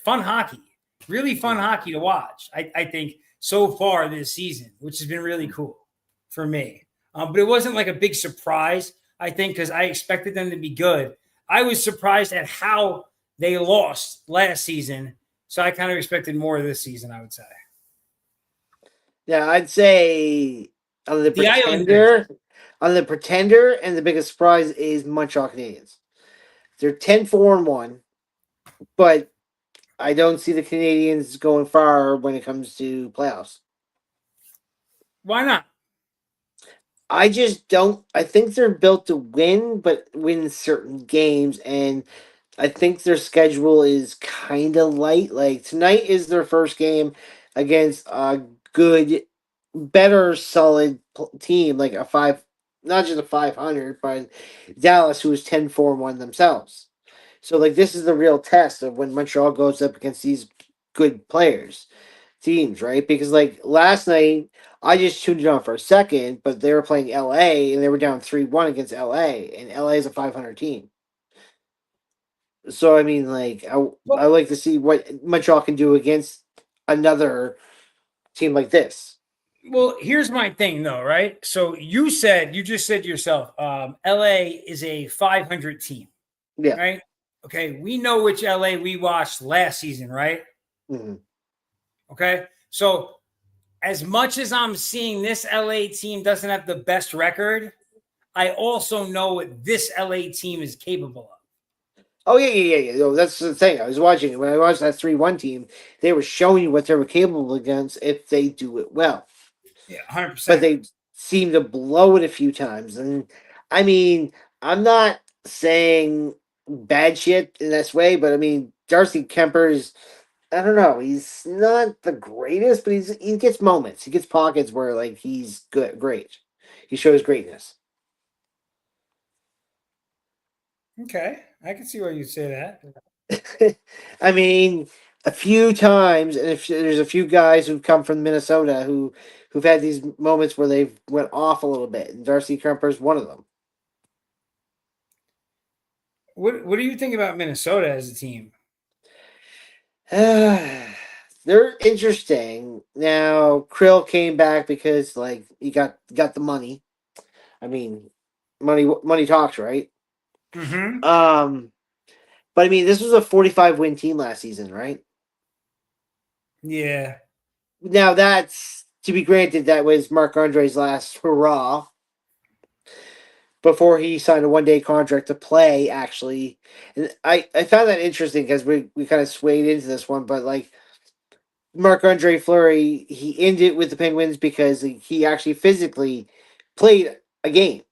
fun hockey, really fun hockey to watch. I think so far this season, which has been really cool for me. But it wasn't like a big surprise, I think, because I expected them to be good. I was surprised at how they lost last season, so I kind of expected more this season, I would say. Yeah, I'd say on the The Islanders. pretender, and the biggest surprise is Montreal Canadiens. They're 10-4-1, but I don't see the Canadians going far when it comes to playoffs. Why not? I just don't. I think they're built to win, but win certain games, and I think their schedule is kind of light. Like tonight is their first game against a good, better, solid team, like a five, not just a 500, but Dallas, who is 10-4-1 themselves. So like this is the real test of when Montreal goes up against these good players teams, right? Because like last night, I just tuned it on for a second, but they were playing LA and they were down 3-1 against LA, and LA is a 500 team. So I mean, like I Well, like to see what Montreal can do against another team like this. well, here's my thing, though, right? So you just said yourself, LA is a 500 team, Yeah. right? Okay, we know which LA we watched last season, right? Hmm. Okay, so as much as I'm seeing this LA team doesn't have the best record, I also know what this LA team is capable of. Oh yeah. No, that's the thing. I was watching it when I watched that 3-1 team. They were showing you what they were capable against if they do it well. Yeah, But 100%. they seem to blow it a few times. And I mean, I'm not saying bad shit in this way, but I mean, Darcy Kemper's, I don't know, he's not the greatest, but he gets moments. He gets pockets where like he's good, great. He shows greatness. Okay, I can see why you say that. I mean, a few times, and if there's a few guys who've come from Minnesota who've had these moments where they've went off a little bit, and Darcy Kemper's one of them. What do you think about Minnesota as a team? They're interesting. Now Krill came back because like he got the money. I mean, money talks, right? Mm-hmm. Um, but I mean, this was a 45 win team last season, right? Yeah. Now that's to be granted. That was Marc Andre's last hurrah before he signed a 1 day contract to play. Actually, and I found that interesting because we kind of swayed into this one, but like Marc Andre Fleury, he ended with the Penguins because he actually physically played a game.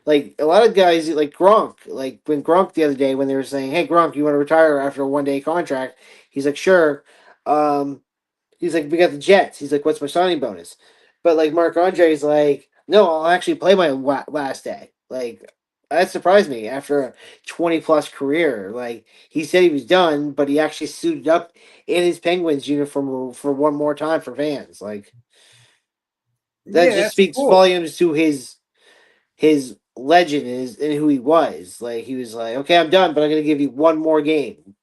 Like a lot of guys, like Gronk, like when Gronk the other day, when they were saying, "Hey Gronk, you want to retire after a 1 day contract?" He's like, "Sure." Um, he's like, "We got the Jets." He's like, "What's my signing bonus?" But like Marc Andre's like, "No, I'll actually play my last day." Like that surprised me after a 20 plus career. Like he said he was done, but he actually suited up in his Penguins uniform for one more time for fans. Like that Yeah, just that's speaks cool. volumes to his legend is and who he was. Like he was like, okay, I'm done, but I'm gonna give you one more game,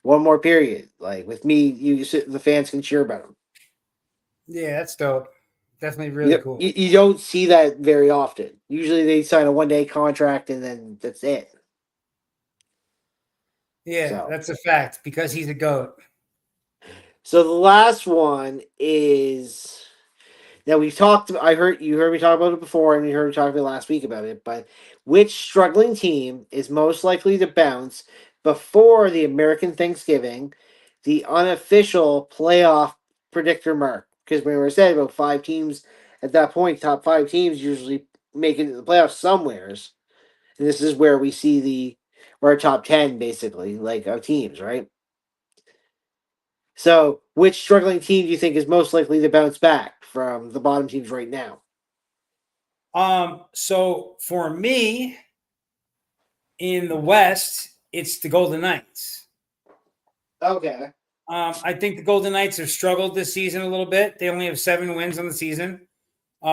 one more period. Like with me, the fans can cheer about him. Yeah, that's dope. Definitely really You, cool. you don't see that very often. Usually they sign a 1 day contract and then that's it. Yeah, So that's a fact because he's a goat. so the last one is now we've talked. I heard you heard me talk about it before, and you heard me talk about it last week about it. But which struggling team is most likely to bounce before the American Thanksgiving, the unofficial playoff predictor mark? Because we were saying about 5 teams at that point, top 5 teams usually make it to the playoffs somewheres, and this is where we see our top 10 basically like of teams, right? So, which struggling team do you think is most likely to bounce back from the bottom teams right now? So for me in the West, it's the Golden Knights. Okay. I think the Golden Knights have struggled this season a little bit. They only have 7 wins on the season. They've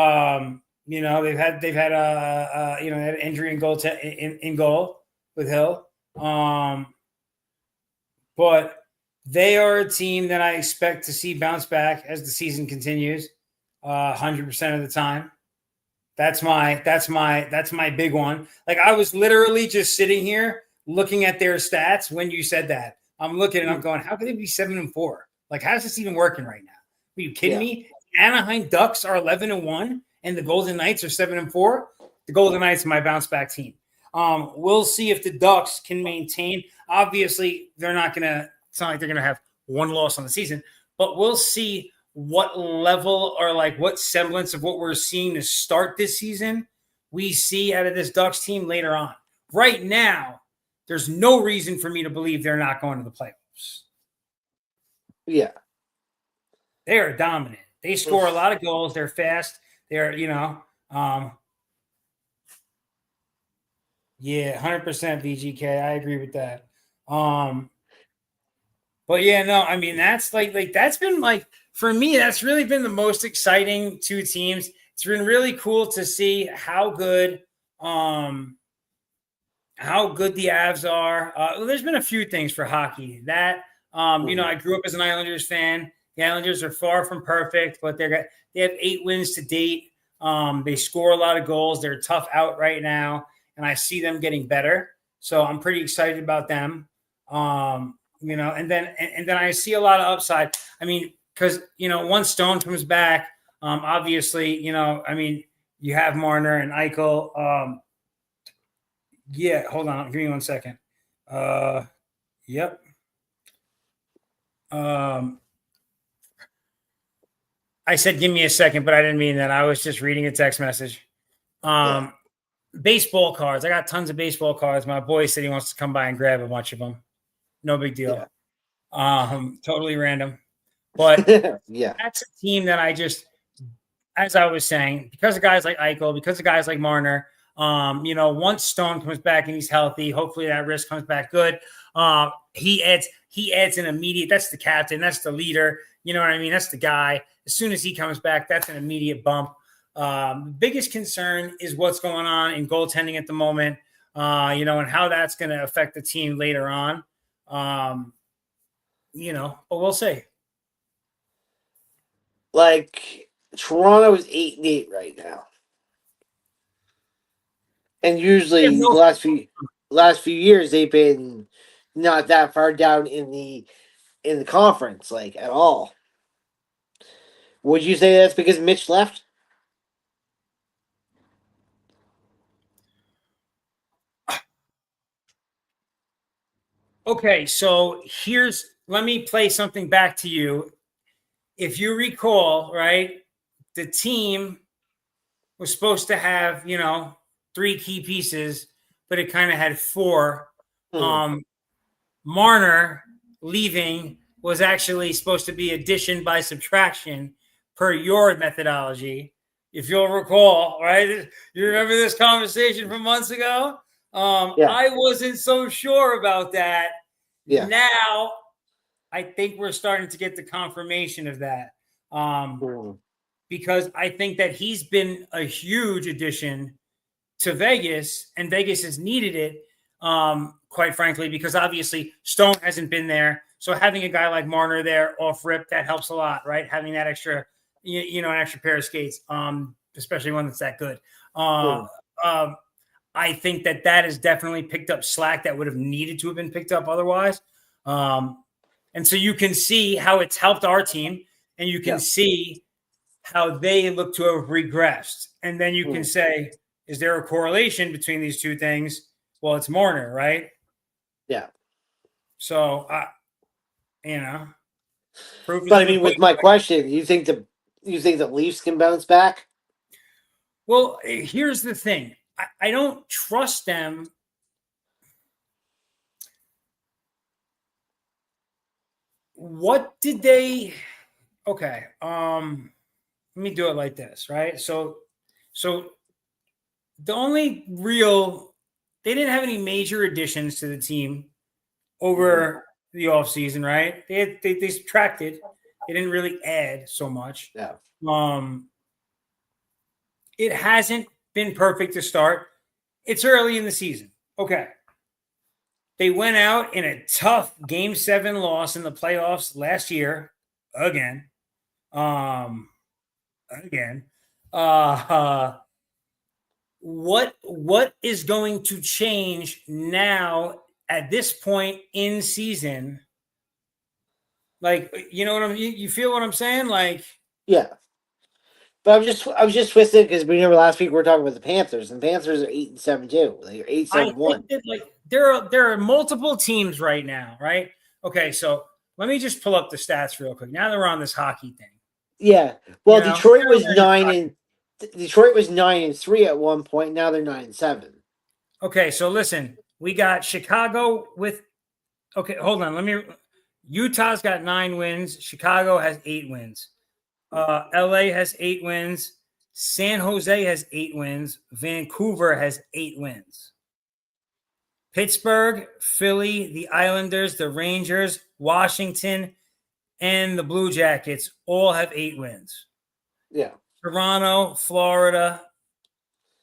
had a had an injury in goal with Hill. but they are a team that I expect to see bounce back as the season continues, 100% of the time. That's my big one. Like I was literally just sitting here looking at their stats when you said that. I'm looking and I'm going, how could they be 7-4? Like, how's this even working right now? Are you kidding Yeah. me? Anaheim Ducks are 11-1, and the Golden Knights are 7-4. The Golden Knights are my bounce back team. We'll see if the Ducks can maintain. Obviously, they're not gonna. It's not like they're gonna have one loss on the season, but we'll see what level or like what semblance of what we're seeing to start this season we see out of this Ducks team later on. Right now, there's no reason for me to believe they're not going to the playoffs. Yeah. They are dominant. They score a lot of goals. They're fast. They're, yeah, 100% VGK. I agree with that. But yeah, no, I mean, that's like that's been like, for me, that's really been the most exciting two teams. It's been really cool to see how good the Avs are. There's been a few things for hockey that I grew up as an Islanders fan. The Islanders are far from perfect, but they have 8 wins to date. They score a lot of goals. They're tough out right now, and I see them getting better. So I'm pretty excited about them. And then I see a lot of upside. I mean, because once Stone comes back, obviously, you have Marner and Eichel. Yeah, hold on, give me 1 second. Yep. I said give me a second, but I didn't mean that. I was just reading a text message. Baseball cards. I got tons of baseball cards. My boy said he wants to come by and grab a bunch of them. No big deal. Totally random. But Yeah. that's a team that I just, as I was saying, because of guys like Eichel, because of guys like Marner, once Stone comes back and he's healthy, hopefully that wrist comes back good. He adds an immediate, that's the captain, that's the leader. You know what I mean? That's the guy. As soon as he comes back, that's an immediate bump. The biggest concern is what's going on in goaltending at the moment, and how that's going to affect the team later on. But we'll see. Like Toronto is 8-8 right now, and usually the last few years they've been not that far down in the conference, like at all. Would you say that's because Mitch left? Okay, so let me play something back to you. If you recall, right, the team was supposed to have, 3 key pieces, but it kind of had 4. Marner leaving was actually supposed to be addition by subtraction per your methodology. If you'll recall, right? You remember this conversation from months ago? I wasn't so sure about that. Yeah. Now, I think we're starting to get the confirmation of that. Because I think that he's been a huge addition to Vegas, and Vegas has needed it, quite frankly, because obviously Stone hasn't been there. So having a guy like Marner there off rip, that helps a lot, right? Having that extra, an extra pair of skates, especially one that's that good. I think that has definitely picked up slack that would have needed to have been picked up otherwise. And so you can see how it's helped our team, and you can see how they look to have regressed. And then you can say, is there a correlation between these two things? Well, it's Marner, right? Yeah. So, but I mean, with my question, you think the Leafs can bounce back? Well, here's the thing. I don't trust them. What did they? Okay. Let me do it like this, right? So the only real, they didn't have any major additions to the team over the offseason, right? They subtracted. They didn't really add so much. Yeah. It hasn't been perfect to start. It's early in the season. Okay. They went out in a tough Game 7 loss in the playoffs last year again. Um, again. Uh, what is going to change now at this point in season? Like, you know what you feel what I'm saying? Like, Yeah. But I was just twisted because remember last week we were talking about the Panthers, and the Panthers are 8-7 too. They're eight I seven think one. that like there are multiple teams right now, right? Okay, so let me just pull up the stats real quick. Now that we're on this hockey thing, Yeah. you Well, know, Detroit was 9-3 at one point. Now they're 9-7. okay, so listen, we got Chicago with. Okay, hold on. Let me. Utah's got 9 wins. Chicago has 8 wins. LA has 8 wins. San Jose has 8 wins. Vancouver has 8 wins. Pittsburgh, Philly, the Islanders, the Rangers, Washington, and the Blue Jackets all have 8 wins. Yeah. Toronto, Florida,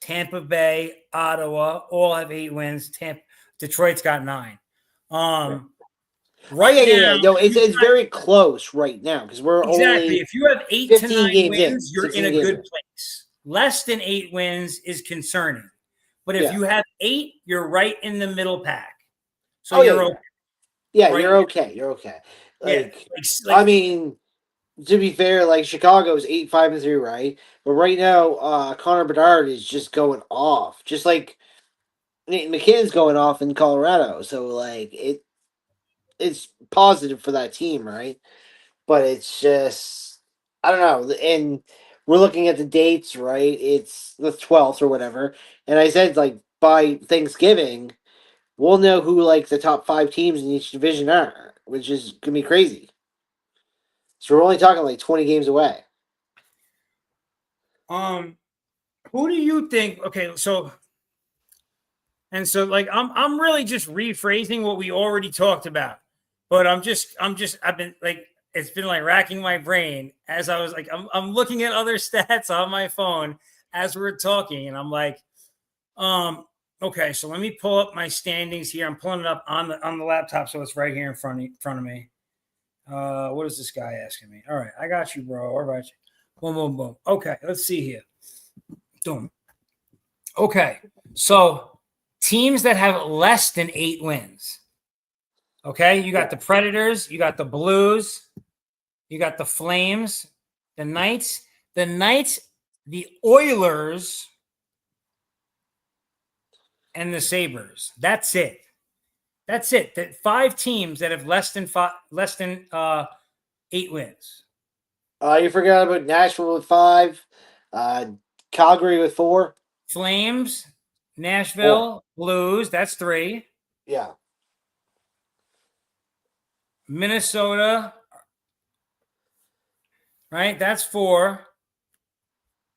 Tampa Bay, Ottawa all have 8 wins. Detroit's got 9. Right. Oh Right yeah, yeah, now, yeah. No, it's very close right now because we're exactly. only If you have 15 games in, wins, you're in 16 a games good in. place. Less than 8 wins is concerning. But if Yeah. you have 8, you're right in the middle pack. So Oh yeah, you're yeah. okay Yeah, right you're now. okay. You're okay. Yeah. Like, I Like mean, to be fair, like Chicago's 8-5-3, right? But right now, Connor Bedard is just going off, just like Nate McKinnon's going off in Colorado. So like it's positive for that team, right? But it's just I don't know. And we're looking at the dates, right? It's the 12th or whatever. And I said like by Thanksgiving, we'll know who like the top 5 teams in each division are, which is gonna be crazy. So we're only talking like 20 games away. um who do you think okay, so like I'm really just rephrasing what we already talked about. But I've been like it's been like racking my brain as I was like I'm looking at other stats on my phone as we're talking and I'm like um okay, so let me pull up my standings here. I'm pulling it up on the laptop so it's right here in front of me. What is this guy asking me? All right, I got you, bro. All right. Boom, boom, boom. Okay, let's see here. Boom. Okay. So teams that have less than 8 wins. Okay. You got Yeah. the Predators, you got the Blues, you got the Flames, the Knights, the Oilers, and the Sabres. That's it. That's it. That 5 teams that have less than 8 wins. You forgot about Nashville with 5, uh, Calgary with 4. Flames, 4. Nashville, Blues, that's 3. Yeah. Minnesota, right? That's 4.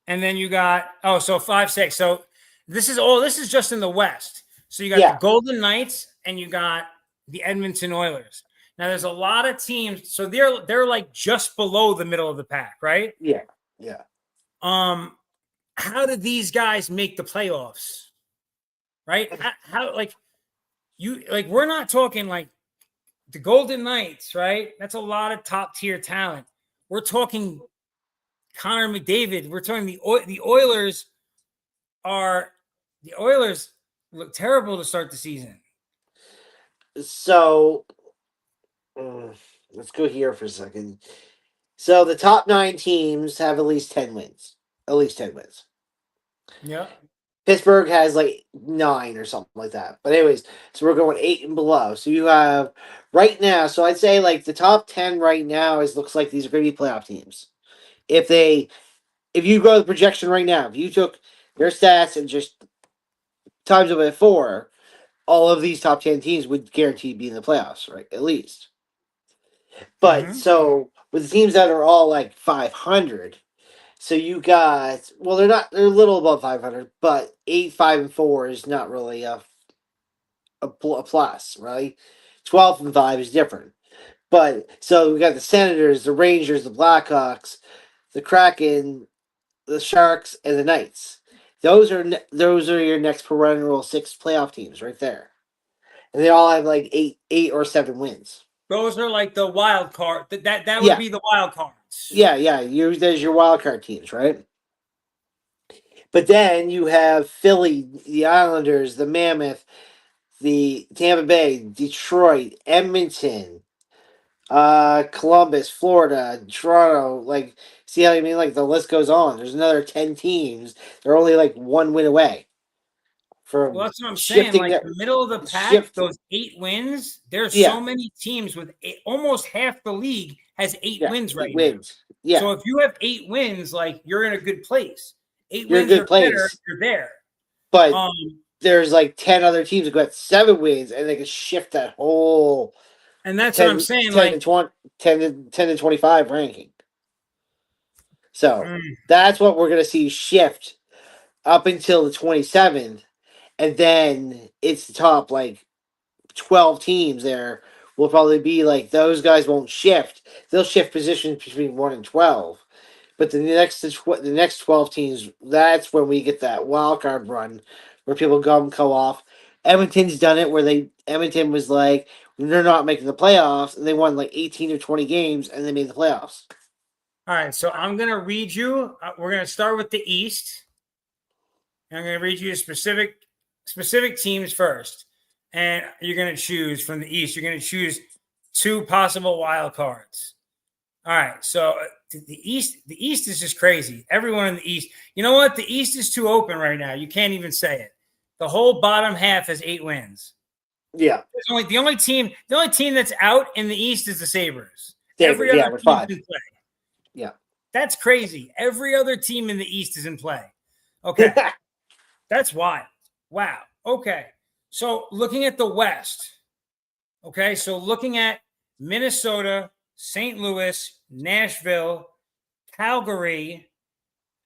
And then you got so 5, 6. So this is just in the West. So you got the Yeah. Golden Knights and you got the Edmonton Oilers. Now there's a lot of teams, so they're like just below the middle of the pack, right? Yeah. Yeah. Um, how did these guys make the playoffs? Right? How like you like we're not talking like the Golden Knights, right? That's a lot of top tier talent. We're talking Connor McDavid. We're talking the Oilers are the Oilers look terrible to start the season. So let's go here for a second. So the top 9 teams have at least 10 wins. At least 10 wins. Yeah. Pittsburgh has like 9 or something like that. But anyways, so we're going 8 and below. So you have right now. So I'd say like the top 10 right now is looks like these are going to be playoff teams. If you go to the projection right now, if you took their stats and just times it by 4, all of these top 10 teams would guarantee be in the playoffs, right? At least. But Mm-hmm. so with the teams that are all like 500, so you got they're a little above 500, but 8-5-4 is not really a plus, right? 12-5 is different. But so we got the Senators, the Rangers, the Blackhawks, the Kraken, the Sharks, and the Knights. Those are your next perennial 6 playoff teams right there. and they all have like eight or 7 wins. Those are like the wild card. That would Yeah, be the wild cards. yeah. There's your wild card teams, right? But then you have Philly, the Islanders, the Mammoth, the Tampa Bay, Detroit, Edmonton, Columbus, Florida, Toronto. Like, see how I mean? Like the list goes on. There's another 10 teams. They're only like 1 win away Well, from that's what I'm saying. shifting Like that the middle of the pack, shift. those 8 wins. There's Yeah, so many teams with almost half the league has 8 wins eight right now. wins. Yeah, So if you have 8 wins, like you're in a good place. Eight you're in a wins good or better, place. you're there. But Um, there's like 10 other teams that got 7 wins, and they can shift that whole and that's what I'm 10, saying. 10 to Like, 20, 10 to 25 ranking. So mm, that's what we're gonna see shift up until the 27th, and then it's the top like 12 teams there will probably be like those guys won't shift. They'll shift positions between 1 and 12. But the next 12 teams, that's when we get that wild card run where people go off. Edmonton's done it where Edmonton was like they're not making the playoffs, and they won like 18 or 20 games and they made the playoffs. all right. So I'm gonna read you. We're gonna start with the East. And I'm gonna read you specific teams first, and you're gonna choose from the East. You're gonna choose 2 possible wild cards. All right, so the East is just crazy. Everyone in the East, you know what? The East is too open right now. You can't even say it. The whole bottom half has 8 wins. Yeah, The only team that's out in the East is the Sabres. Sabres. Every Yeah, other with team's 5. in play. Yeah. That's crazy. Every other team in the East is in play. Okay, that's wild. Wow. Okay, so looking at the West. Okay, so looking at Minnesota, St. Louis, Nashville, Calgary,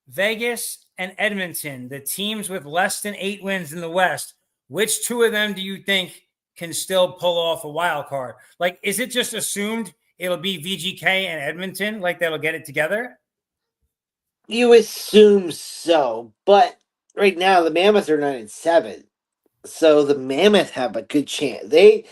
Vegas, and Edmonton, the teams with less than 8 wins in the West, which 2 of them do you think can still pull off a wild card? Like, is it just assumed it'll be VGK and Edmonton, like that'll get it together? You assume so, but right now the Mammoths are 9-7, so the Mammoth have a good chance. They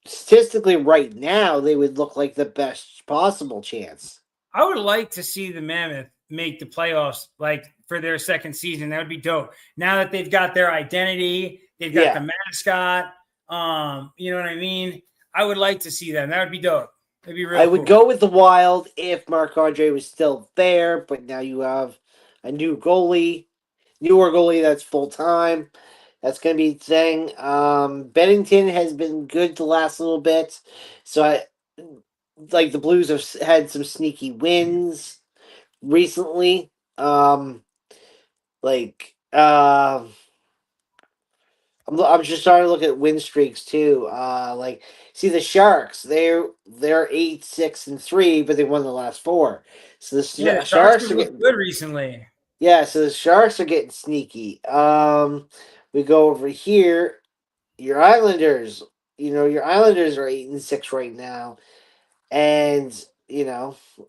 statistically right now they would look like the best possible chance. I would like to see the Mammoth make the playoffs like for their second season. That would be dope. Now that they've got their identity, they've got Yeah, the mascot. You know what I mean? I would like to see them. That would be dope. It'd be I real would cool. go with the Wild if Marc Andre was still there, but now you have a newer goalie that's full time. That's going to be the thing. Bennington has been good the last little bit, so I like the Blues have had some sneaky wins recently. Like I'm just starting to look at win streaks too. Like see the Sharks, they're 8-6-3, but they won the last 4. So Yeah, the the Sharks Sharks have are looked getting good recently. yeah. So the Sharks are getting sneaky. We go over here. Your Islanders, your Islanders are 8-6 right now, and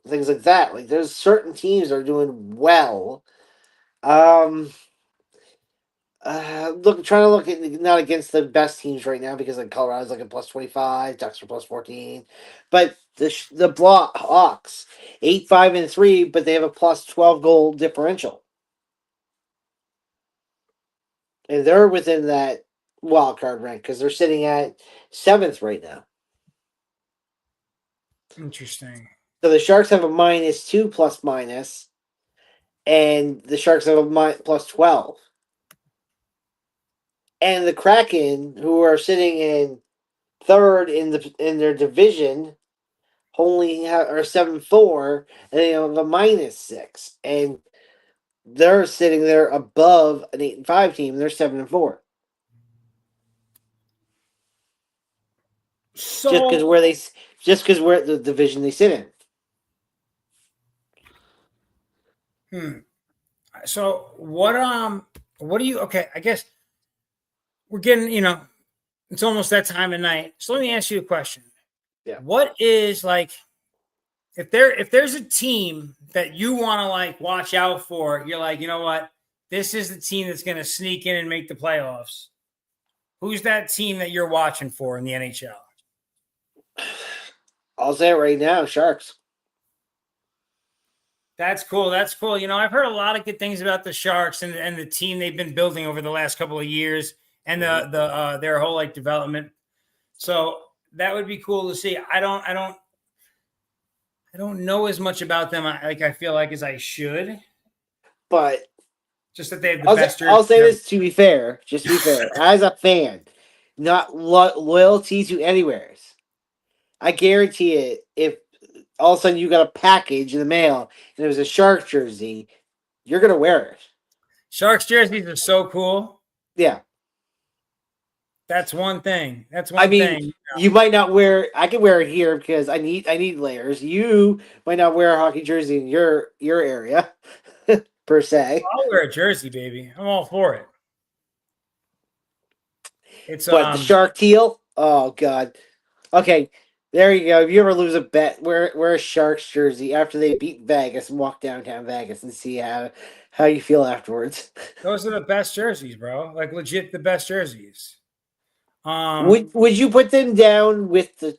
things like that. Like there's certain teams that are doing well. Um, trying to look at not against the best teams right now because like Colorado's like a +25, Ducks are +14, but the Block Hawks 8-5-3, but they have a +12 goal differential, and they're within that wild card rank because they're sitting at 7th right now. Interesting. So the Sharks have a -2 plus minus, and the Sharks have a +12. And the Kraken, who are sitting in third in their division, are 7-4, and they have a -6, and they're sitting there above an 8-5 team. They're 7-4, just because So, where the division they sit in. hmm. So what do you okay, I guess we're getting, it's almost that time of night. So let me ask you a question. Yeah. What is like if there's a team that you want to like watch out for, you're like, you know what? This is the team that's going to sneak in and make the playoffs. Who's that team that you're watching for in the NHL? I'll say it right now, Sharks. That's cool. That's cool. I've heard a lot of good things about the Sharks and the team they've been building over the last couple of years and their whole like development. So that would be cool to see. I don't know as much about them I feel like as I should. But Just that they have the I'll say, best I'll jerseys say ever. this to be fair, just to be fair, as a fan, not loyalty to anywheres. I guarantee it. If all of a sudden you got a package in the mail and it was a Shark jersey, you're gonna wear it. Sharks jerseys are so cool. Yeah, That's one thing. That's I one mean, thing. you might not wear. I can wear it here because I need layers. You might not wear a hockey jersey in your area, per se. I'll wear a jersey, baby. I'm all for it. It's But the shark teal, oh god. Okay, there you go. If you ever lose a bet, wear a Sharks jersey after they beat Vegas and walk downtown Vegas and see how you feel afterwards. those are the best jerseys, bro. Like legit the best jerseys. Would you put them down with the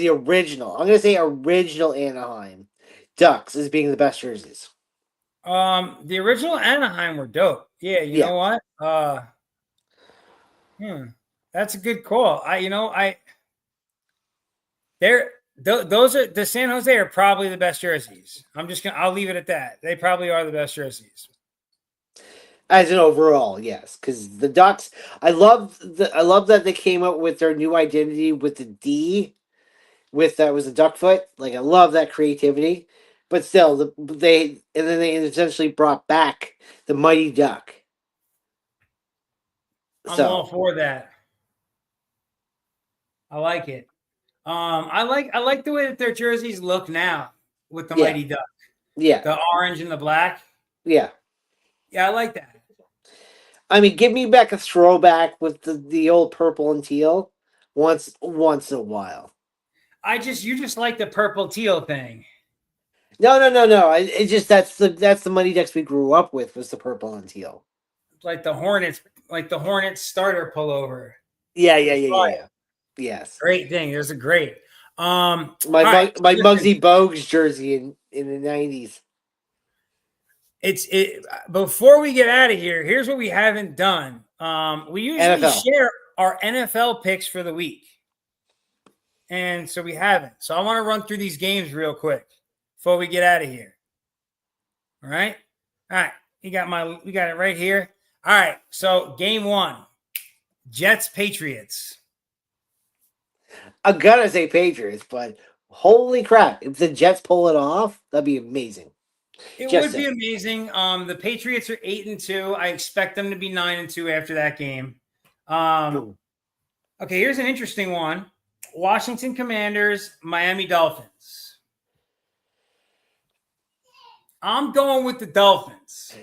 original? I'm gonna say original Anaheim Ducks as being the best jerseys. The original Anaheim were dope. Yeah, you Yeah. know what? That's a good call. Those are the San Jose are probably the best jerseys. I'll leave it at that. They probably are the best jerseys. As an overall, yes, because the Ducks, I love that they came up with their new identity with the D, with that was a duck foot. Like I love that creativity, but still, they essentially brought back the Mighty Duck. I'm all So for that. I like it. I like the way that their jerseys look now with the yeah, Mighty Duck, yeah, the orange and the black. yeah. Yeah, I like that. I mean, give me back a throwback with the old purple and teal once in a while. You just like the purple teal thing. No. It just that's the Mighty Ducks we grew up with was the purple and teal. Like the Hornets starter pullover. Yeah. Yes. Great thing. There's a great. My All right. my Listen, Muggsy Bogues jersey in the 90s. before we get out of here, here's what we haven't done. We usually NFL. share our NFL picks for the week. And so we haven't. So I want to run through these games real quick before we get out of here. All right. All right. We got it right here. All right. So game 1, Jets Patriots. I'm gonna say Patriots, but holy crap. If the Jets pull it off, that'd be amazing. It Just would be saying. amazing. The Patriots are 8-2. I expect them to be 9-2 after that game. Okay, here's an interesting one. Washington Commanders, Miami Dolphins. I'm going with the Dolphins.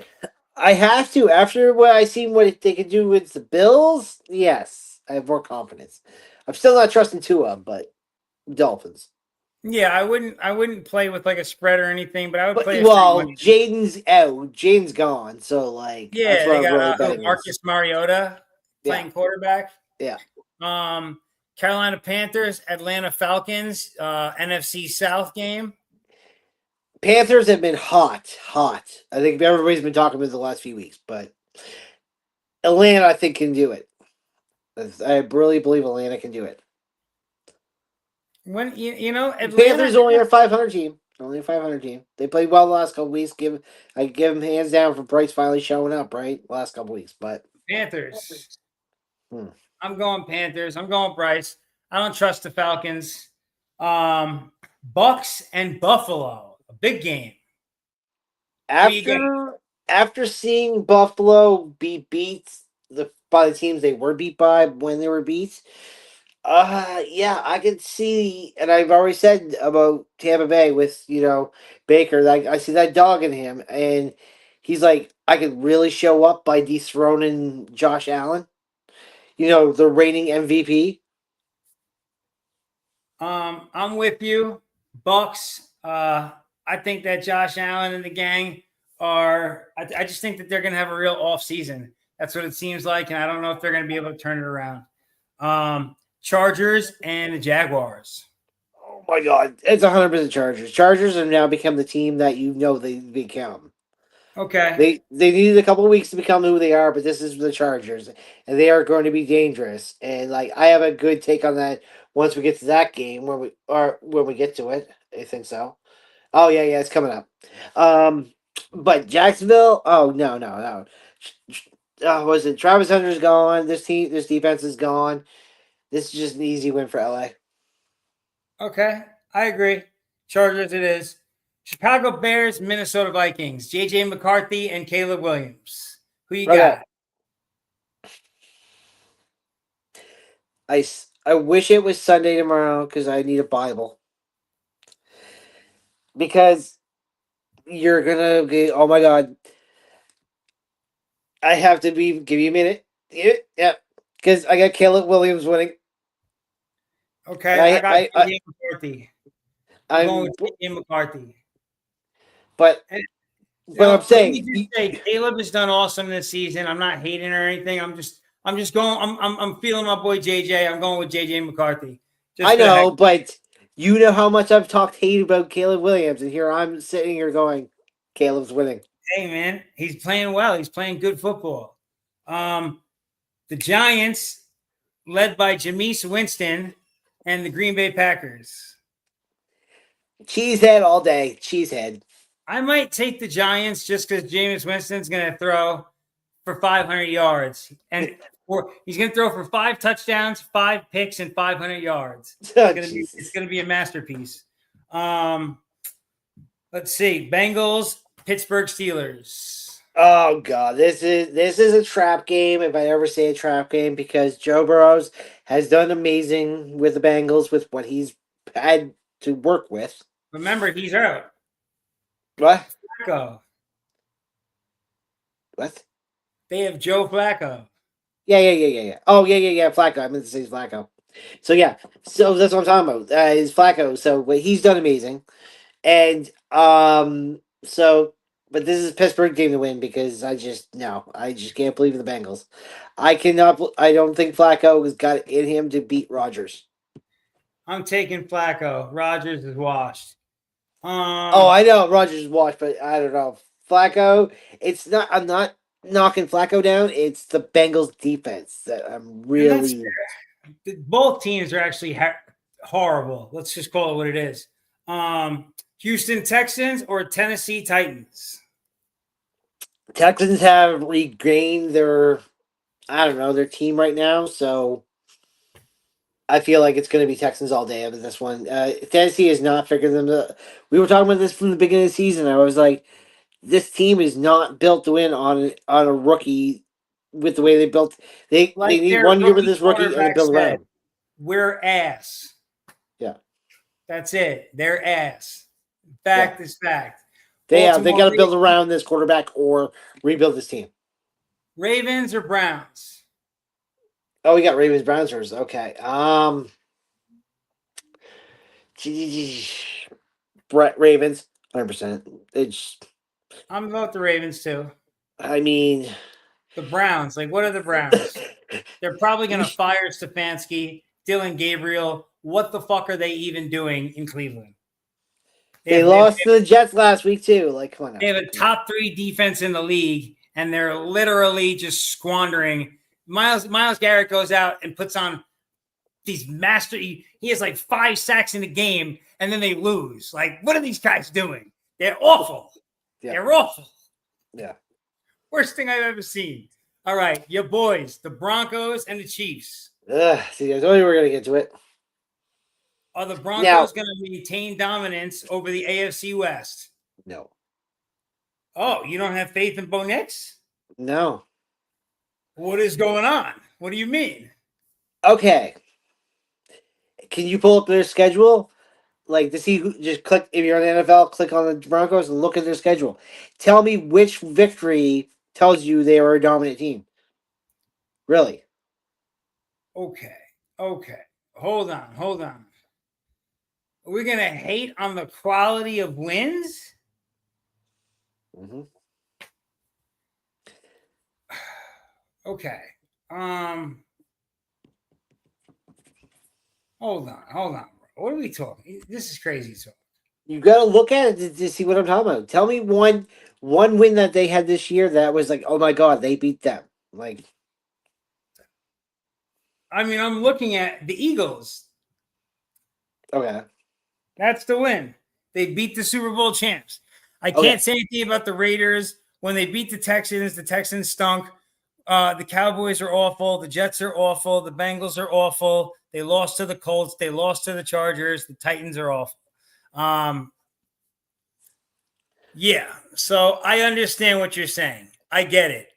I have to after what I seen what they could do with the Bills. Yes, I have more confidence. I'm still not trusting Tua, but Dolphins. Yeah, I wouldn't play with like a spread or anything, but I would But play a straight well, money. Jaden's out. Jaden's gone, so like that's Yeah, what they I'm really got betting Marcus against. Mariota playing quarterback. Yeah. Carolina Panthers, Atlanta Falcons, NFC South game. Panthers have been hot. I think everybody's been talking about it the last few weeks, but Atlanta, I think, can do it. I really believe Atlanta can do it. When Atlanta, Panthers only are a 500 team. Only a 500 team. They played well the last couple weeks. I give them hands down for Bryce finally showing up. Right, last couple weeks, but Panthers. I'm going Panthers. I'm going Bryce. I don't trust the Falcons. Bucks and Buffalo, a big game. After seeing Buffalo be beat by the teams they were beat by when they were beat, yeah, I can see, and I've already said about Tampa Bay with Baker. Like I see that dog in him, and he's like, I could really show up by dethroning Josh Allen. The reigning MVP. I'm with you, Bucks. I think that Josh Allen and the gang are. I just think that they're going to have a real off season. That's what it seems like, and I don't know if they're going to be able to turn it around. Chargers and the Jaguars. Oh my God, it's 100% Chargers. Chargers have now become the team that they become. Okay. They needed a couple of weeks to become who they are, but this is the Chargers, and they are going to be dangerous. And like I have a good take on that once we get to that game when we get to it. I think so. Oh yeah, it's coming up. But Jacksonville. Oh no. Was it Travis Hunter's gone? This defense is gone. This is just an easy win for LA. Okay. I agree. Chargers it is. Chicago Bears, Minnesota Vikings. JJ McCarthy and Caleb Williams. Who you Okay, got? I wish it was Sunday tomorrow because I need a Bible because you're gonna get. Oh my God, I have to be. Give you a minute. Yeah, because I got Caleb Williams winning. And Okay. I got I JJ McCarthy. I'm going I'm with JJ McCarthy. but And I'm let me saying just say, Caleb has done awesome this season. I'm not hating or anything. I'm just going. I'm feeling my boy JJ. I'm going with JJ McCarthy I just for the heck. know, but you know how much I've talked hate about Caleb Williams, and here I'm sitting here going, Caleb's winning. Hey man, he's playing well. He's playing good football. The Giants, led by Jameis Winston, and the Green Bay Packers. Cheesehead all day. Cheesehead. I might take the Giants just because Jameis Winston's going to throw for 500 yards, and he's going to throw for 5 touchdowns, 5 picks, and 500 yards. Oh, It's Jesus. going to be a masterpiece. Let's see, Bengals, Pittsburgh Steelers. Oh God, this is a trap game. If I ever say a trap game, because Joe Burrows has done amazing with the Bengals with what he's had to work with. Remember, he's out. What? Flacco. What? They have Joe Flacco. Yeah. Oh yeah. Flacco. I meant to say Flacco. So yeah. So that's what I'm talking about. Is Flacco. So but he's done amazing, and so. But this is Pittsburgh game to win because I just can't believe in the Bengals. I cannot. I don't think Flacco has got it in him to beat Rodgers. I'm taking Flacco. Rodgers is washed. Oh, I know Rodgers is washed, but I don't know Flacco. It's not. I'm not knocking Flacco down. It's the Bengals defense that I'm And that's really. both teams are actually horrible. Let's just call it what it is. Houston Texans or Tennessee Titans. Texans have regained their, I don't know, their team right now. So I feel like it's going to be Texans all day with this one. Tennessee has not figured them out. We were talking about this from the beginning of the season. I was like, this team is not built to win on a rookie with the way they built. They Like need their 1 year with rookie this rookie and then quarterback build said, around. we're ass. Yeah, That's it. They're ass. yeah. Fact is fact. They Baltimore got to build around this quarterback or rebuild this team. Ravens or Browns. Oh, we got Ravens Browns first. Okay. Ravens, 100%. It's. I'm about the Ravens too. I mean, The Browns. Like, what are the Browns? They're probably going you to fire Stefanski, Dylan Gabriel. What the fuck are they even doing in Cleveland? They lost to the Jets last week too. Like, come on now. They have a top 3 defense in the league, and they're literally just squandering. Miles Garrett goes out and puts on these master. He has like 5 sacks in the game, and then they lose. Like, what are these guys doing? They're awful. Yeah. They're awful. Yeah. Worst thing I've ever seen. All right, your boys, the Broncos and the Chiefs. See, I told you we were gonna get to it. Are the Broncos going to maintain dominance over the AFC West? No. Oh, you don't have faith in Bo Nix? No. What is going on? What do you mean? Okay. Can you pull up their schedule? Like to see just click if you're on the NFL, click on the Broncos and look at their schedule. Tell me which victory tells you they are a dominant team. Really? Okay. Hold on. We're going to hate on the quality of wins? Mm-hmm. Okay. Um. Hold on. What are we talking? This is crazy talk. You got to look at it to see what I'm talking about. Tell me one win that they had this year that was like, oh my god, they beat them. Like, I mean, I'm looking at the Eagles. okay, That's the win. They beat the Super Bowl champs. I okay. can't say anything about the Raiders. When they beat the Texans stunk. The Cowboys are awful. The Jets are awful. The Bengals are awful. They lost to the Colts. They lost to the Chargers. The Titans are awful. Um, yeah. So I understand what you're saying. I get it.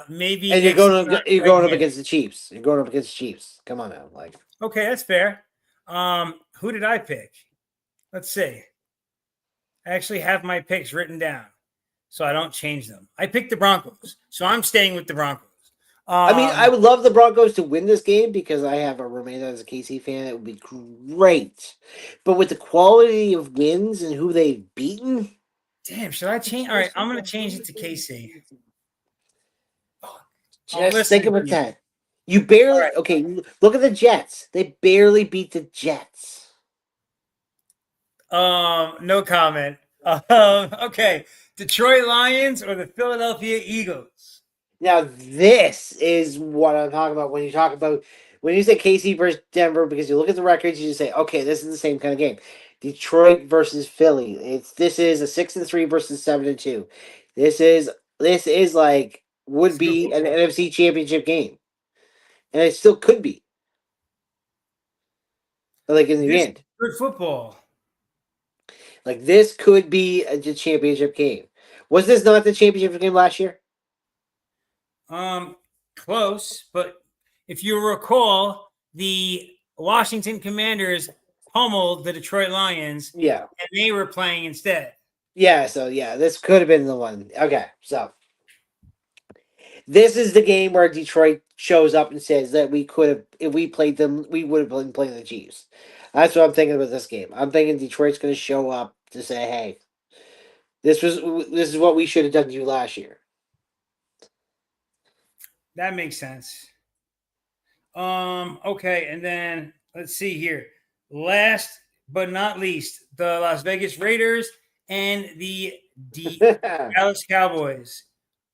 Maybe And next year you're I going up get it. against the Chiefs. You're going up against the Chiefs. Come on now, like. Okay, that's fair. Who did I pick? Let's see. I actually have my picks written down so I don't change them. I picked the Broncos, so I'm staying with the Broncos. I mean, I Um, would love the Broncos to win this game because I have a roommate as a KC fan. It would be great, but with the quality of wins and who they've beaten, damn, should I change? All right, I'm going to change it to KC. I'm just think listening to about you. that. You All barely right. okay. Look at the Jets. They barely beat the Jets. No comment. Okay. Detroit Lions or the Philadelphia Eagles? Now this is what I'm talking about when you talk about when you say KC versus Denver because you look at the records, you just say, okay, this is the same kind of game. Detroit versus Philly. This is a 6-3 versus 7-2. This is like would It's good be an football. NFC championship game. And it still could be. Like in the This is end. good football. Like this could be a championship game. Was this not the championship game last year? Um, Close, but if you recall, the Washington Commanders pummeled the Detroit Lions, Yeah. and they were playing instead. Yeah, so yeah, this could have been the one. Okay, so this is the game where Detroit shows up and says that we could have, if we played them, we would have been playing the Chiefs. That's what I'm thinking about this game. I'm thinking Detroit's going to show up to say, "Hey, this is what we should have done to you last year." That makes sense. Okay, and then let's see here. Last but not least, the Las Vegas Raiders and the Dallas Cowboys.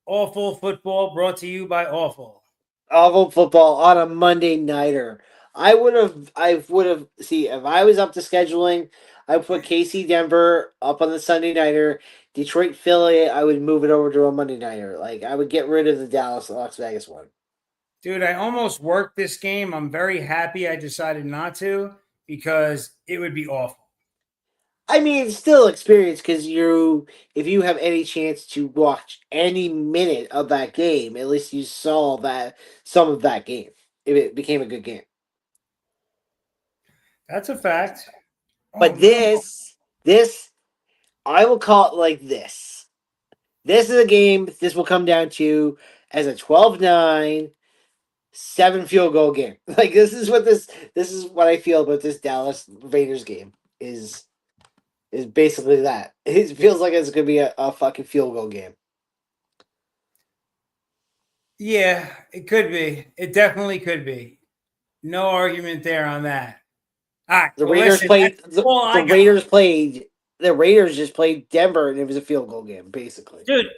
Awful football brought to you by Awful. Awful football on a Monday nighter. I would have. See, if I was up to scheduling, I would put KC Denver up on the Sunday nighter. Detroit Philly, I would move it over to a Monday nighter. Like I would get rid of the Dallas Las Vegas one. Dude, I almost worked this game. I'm very happy I decided not to because it would be awful. I mean, it's still experience because if you have any chance to watch any minute of that game, at least you saw that some of that game. If it became a good game. That's a fact. Oh But no. this, I will call it like this. This is a game. This will come down to as a 12-9, 7 field goal game. Like this is what I feel about this Dallas Raiders game is basically that. It feels like it's gonna be a fucking field goal game. Yeah, it could be. It definitely could be. No argument there on that. All right. The Well, Raiders listen, that's played all the I got. Raiders played the Raiders just played Denver and it was a field goal game basically. Dude,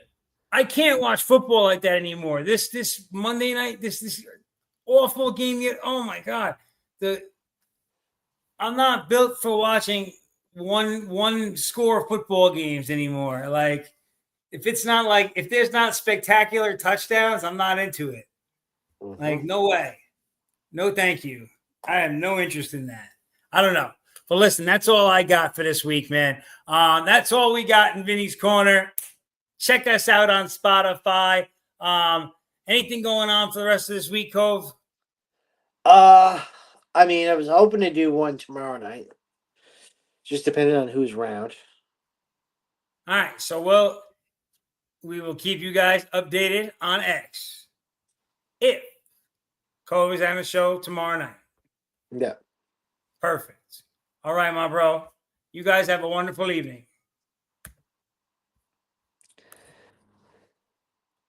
I can't watch football like that anymore. This Monday night, this awful game. Oh my god, the I'm not built for watching one score football games anymore. Like if there's not spectacular touchdowns, I'm not into it. Like Mm-hmm. no way, no thank you. I have no interest in that. I don't know. But listen, that's all I got for this week, man. That's all we got in Vinny's Corner. Check us out on Spotify. Anything going on for the rest of this week, Cove? Uh, I mean, I was hoping to do one tomorrow night, just depending on who's around. All right, so we will keep you guys updated on X if Cove is on the show tomorrow night. Yeah. Perfect. All right, my bro. You guys have a wonderful evening.